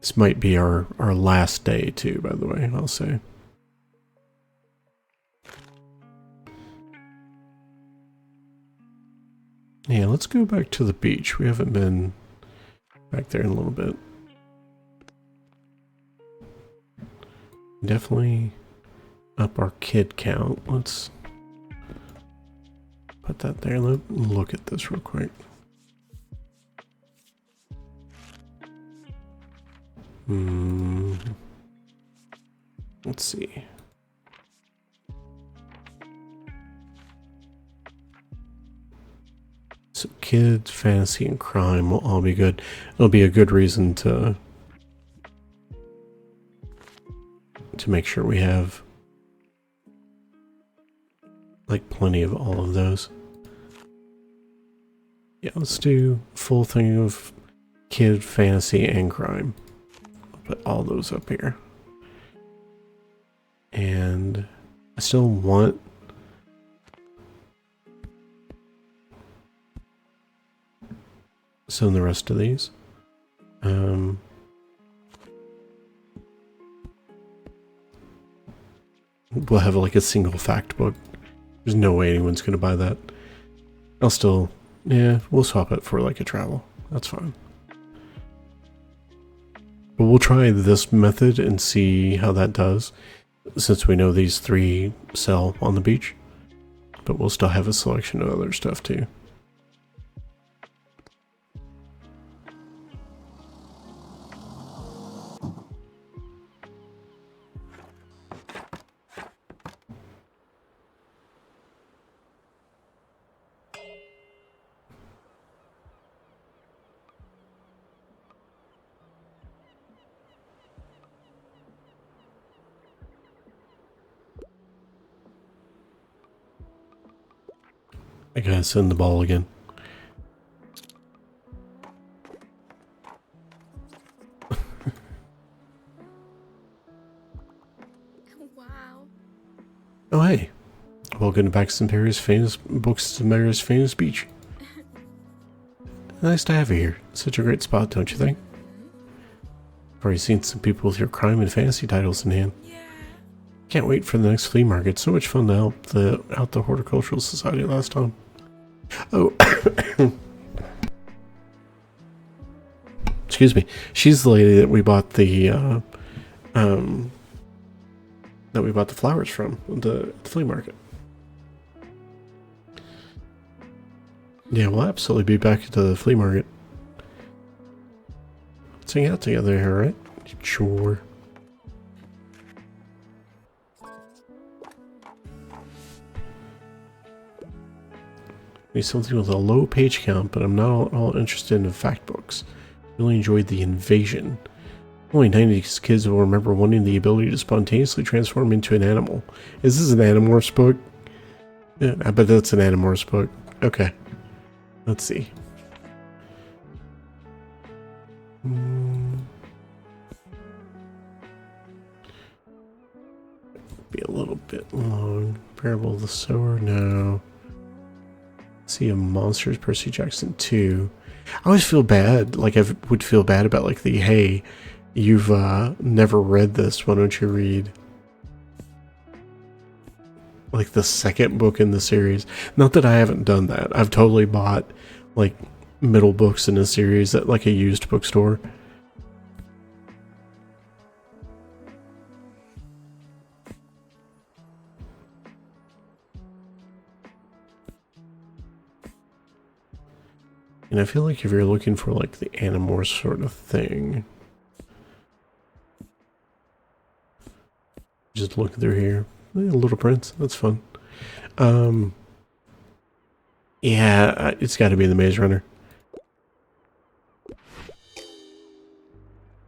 This might be our last day too, by the way, I'll say. Yeah, let's go back to the beach. We haven't been back there in a little bit. Definitely up our kid count. Let's put that there. Let's look at this real quick. Let's see. So kids, fantasy, and crime will all be good. It'll be a good reason to make sure we have plenty of all of those. Yeah, let's do full thing of kid, fantasy, and crime. I'll put all those up here. And I still want some of the rest of these. We'll have a single fact book. There's no way anyone's gonna buy that. I'll still, yeah, we'll swap it for a travel. That's fine. But we'll try this method and see how that does, since we know these three sell on the beach. But we'll still have a selection of other stuff too. I gotta send the ball again. Wow. Oh hey. Welcome to Paxton Perry's famous books to Mary's famous beach. Nice to have you here. Such a great spot, don't you think? I've already seen some people with your crime and fantasy titles in hand. Yeah. Can't wait for the next flea market. So much fun to help out the Horticultural Society last time. Oh, excuse me. She's the lady that we bought the flowers from the flea market. Yeah, we'll absolutely be back at the flea market. Let's hang out together here, right? Sure. Need something with a low page count, but I'm not all interested in fact books. Really enjoyed The Invasion. Only 90s kids will remember wanting the ability to spontaneously transform into an animal. Is this an Animorphs book? Yeah, I bet that's an Animorphs book. Okay. Let's see. Be a little bit long. Parable of the Sower? No. Sea of Monsters, Percy Jackson 2. I always feel bad, I would feel bad about the hey, You've never read this. Why don't you read like the second book in the series? Not that I haven't done that. I've totally bought like middle books in a series at like a used bookstore. And I feel like if you're looking for like the Animorphs sort of thing, just look through here. Little Prince, that's fun. Yeah, it's got to be the Maze Runner.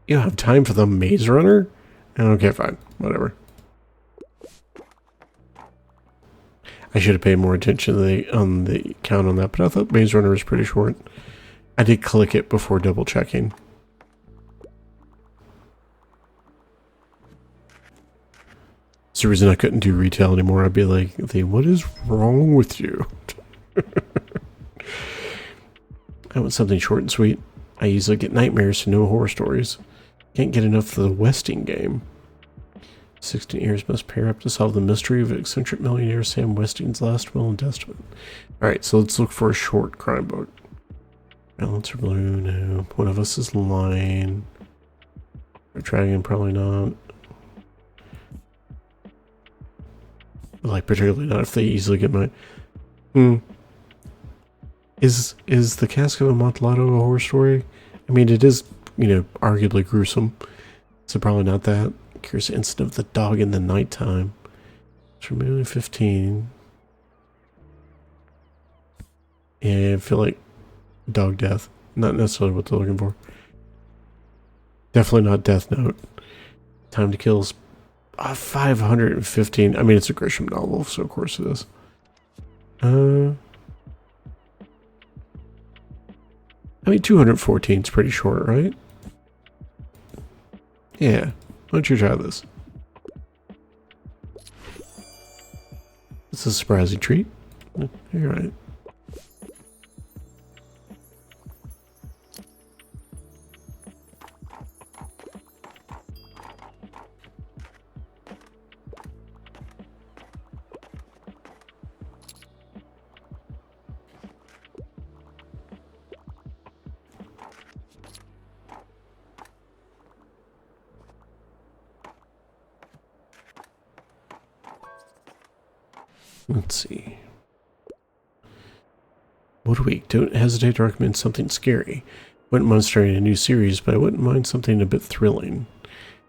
You don't have time for the Maze Runner? Okay, fine, whatever. I should have paid more attention to the count on that, but I thought Maze Runner was pretty short. I did click it before double checking. It's the reason I couldn't do retail anymore. I'd be like, what is wrong with you? I want something short and sweet. I usually get nightmares to no horror stories. Can't get enough of the Westing game. 16 ears must pair up to solve the mystery of eccentric millionaire Sam Westing's last will and testament. Alright, so let's look for a short crime book. Balance or blue? No. One of us is lying. Or dragon? Probably not. Like, particularly not if they easily get my... Is the Cask of Amontillado a horror story? I mean, it is, arguably gruesome. So probably not that. Curious incident of the dog in the nighttime. It's from maybe 15. Yeah, I feel like dog death. Not necessarily what they're looking for. Definitely not Death Note. Time to Kill is 515. I mean, it's a Grisham novel, so of course it is. I mean, 214 is pretty short, right? Yeah. Why don't you try this? It's a surprising treat. You're right. Let's see. What a week. Don't hesitate to recommend something scary. Wouldn't mind starting a new series, but I wouldn't mind something a bit thrilling.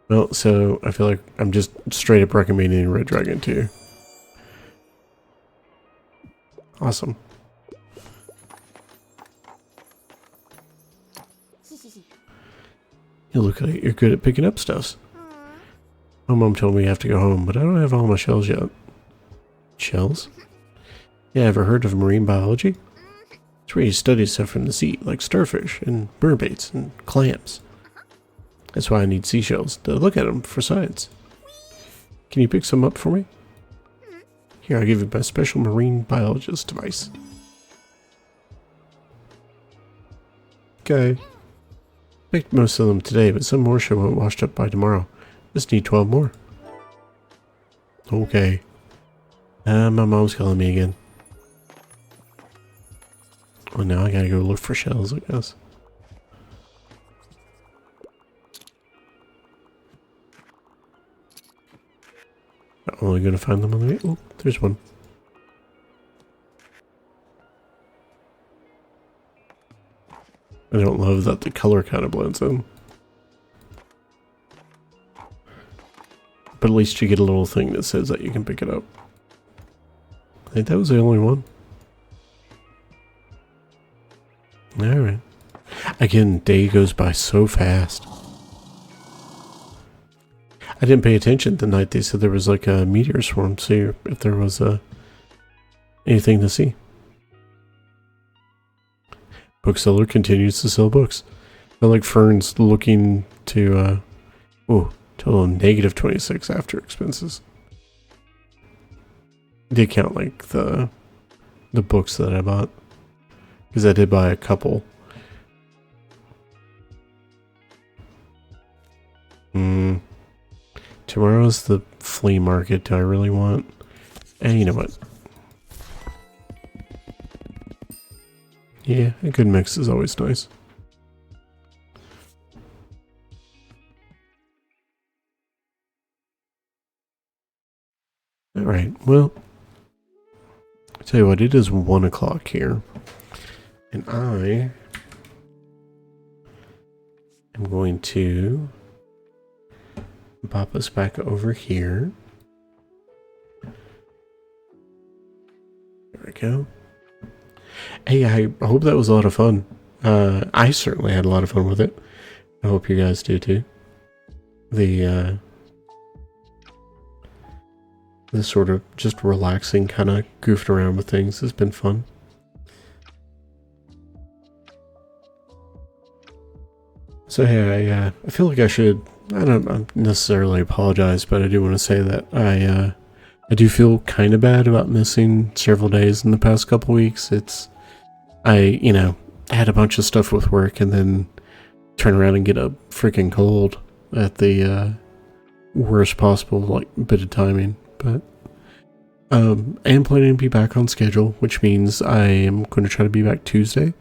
Well, so I feel like I'm just straight up recommending Red Dragon to you. Awesome. You look like you're good at picking up stuffs. My mom told me I have to go home, but I don't have all my shells yet. Shells? Yeah, ever heard of marine biology? It's where you study stuff from the sea, like starfish and mermaids and clams. That's why I need seashells, to look at them for science. Can you pick some up for me? Here, I'll give you my special marine biologist device. Okay. Picked most of them today, but some more should have washed up by tomorrow. Just need 12 more. Okay. My mom's calling me again. Well, now I gotta go look for shells, I guess. I'm only gonna find them on the way. Oh, there's one. I don't love that the color kind of blends in. But at least you get a little thing that says that you can pick it up. I think that was the only one. Alright. Again, day goes by so fast. I didn't pay attention the night they said there was like a meteor swarm to see if there was anything to see. Bookseller continues to sell books. I feel like Fern's looking to total negative 26 after expenses. Did count like the books that I bought, because I did buy a couple. Tomorrow's the flea market. Do I really want... you know what? Yeah, a good mix is always nice. Alright, well... I'll tell you what, it is 1 o'clock here. And I am going to pop us back over here. There we go. Hey, I hope that was a lot of fun. I certainly had a lot of fun with it. I hope you guys do too. The sort of just relaxing kind of goofed around with things has been fun. So yeah, I feel like I should, I don't necessarily apologize, but I do want to say that I do feel kind of bad about missing several days in the past couple weeks. I had a bunch of stuff with work and then turn around and get a freaking cold at the worst possible bit of timing. But I am planning to be back on schedule, which means I am going to try to be back Tuesday.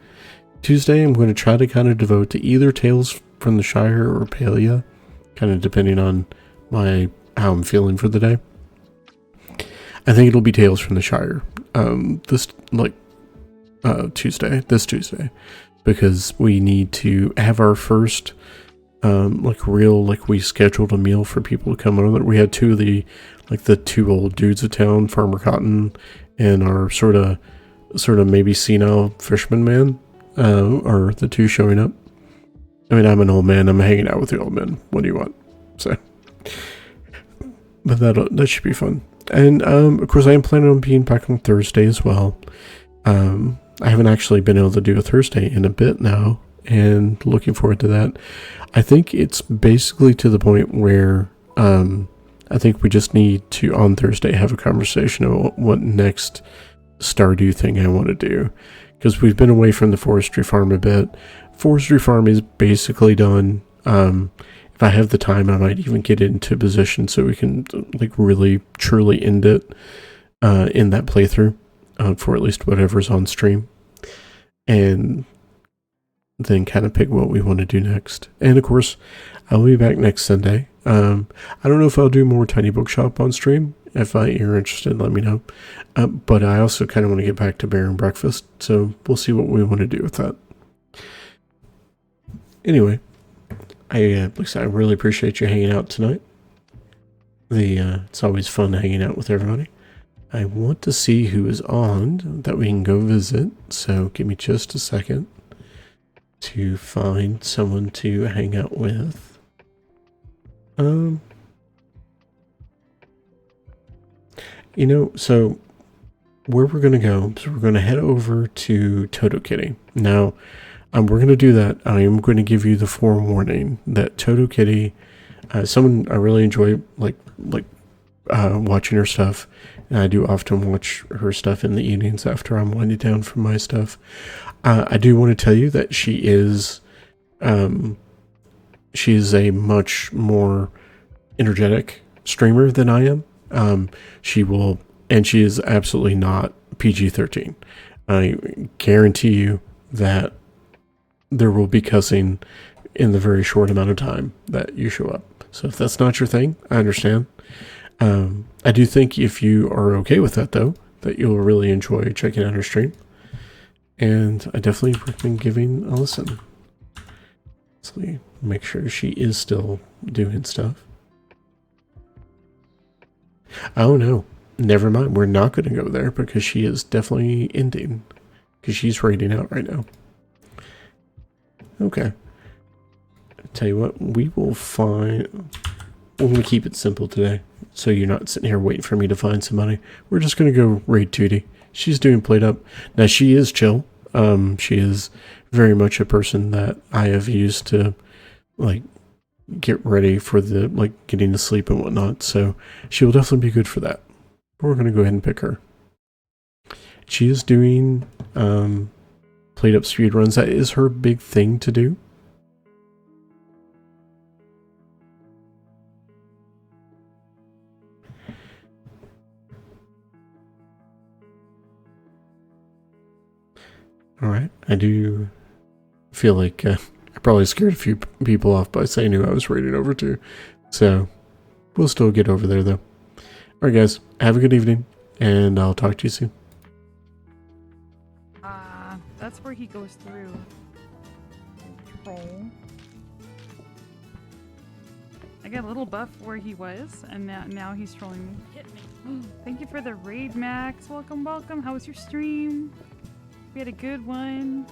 Tuesday, I'm going to try to kind of devote to either Tales from the Shire or Palia, kind of depending on how I'm feeling for the day. I think it'll be Tales from the Shire this Tuesday, because we need to have our first we scheduled a meal for people to come on. We had two of the two old dudes of town, Farmer Cotton and our sort of maybe senile fisherman man, are the two showing up. I mean, I'm an old man. I'm hanging out with the old men. What do you want? So, but that should be fun. And of course, I am planning on being back on Thursday as well. I haven't actually been able to do a Thursday in a bit now, and looking forward to that. I think it's basically to the point where I think we just need to, on Thursday, have a conversation about what next Stardew thing I want to do. Because we've been away from the forestry farm a bit. Forestry farm is basically done. If I have the time, I might even get into a position so we can really truly end it in that playthrough for at least whatever's on stream, and then kind of pick what we want to do next. And of course, I'll be back next Sunday. I don't know if I'll do more Tiny Bookshop on stream. If you're interested, let me know. But I also kind of want to get back to Bear and Breakfast, so we'll see what we want to do with that. Anyway, I really appreciate you hanging out tonight. It's always fun hanging out with everybody. I want to see who is on that we can go visit, so give me just a second to find someone to hang out with. So where we're going to go, so we're going to head over to Toto Kitty. Now, we're going to do that. I am going to give you the forewarning that Toto Kitty, someone I really enjoy watching her stuff, and I do often watch her stuff in the evenings after I'm winding down from my stuff. I do want to tell you that she is a much more energetic streamer than I am. She is absolutely not PG-13. I guarantee you that there will be cussing in the very short amount of time that you show up. So if that's not your thing, I understand. I do think if you are okay with that, though, that you'll really enjoy checking out her stream. And I definitely recommend giving a listen. So make sure she is still doing stuff. Oh no, never mind. We're not going to go there because she is definitely ending. Because she's raiding out right now. Okay. I'll tell you what, we will find... We're going to keep it simple today, so you're not sitting here waiting for me to find somebody. We're just going to go raid Tootie. She's doing Played Up. Now, she is chill. She is very much a person that I have used to, get ready for the, getting to sleep and whatnot, so she will definitely be good for that. We're going to go ahead and pick her. She is doing Played Up speedruns. That is her big thing to do. All right. I do feel like I probably scared a few people off by saying who I was raiding over to. So we'll still get over there, though. All right, guys. Have a good evening, and I'll talk to you soon. That's where he goes through. Troll. I got a little buff where he was, and now he's trolling me. Hit me. Thank you for the raid, Max. Welcome, welcome. How was your stream? We had a good one.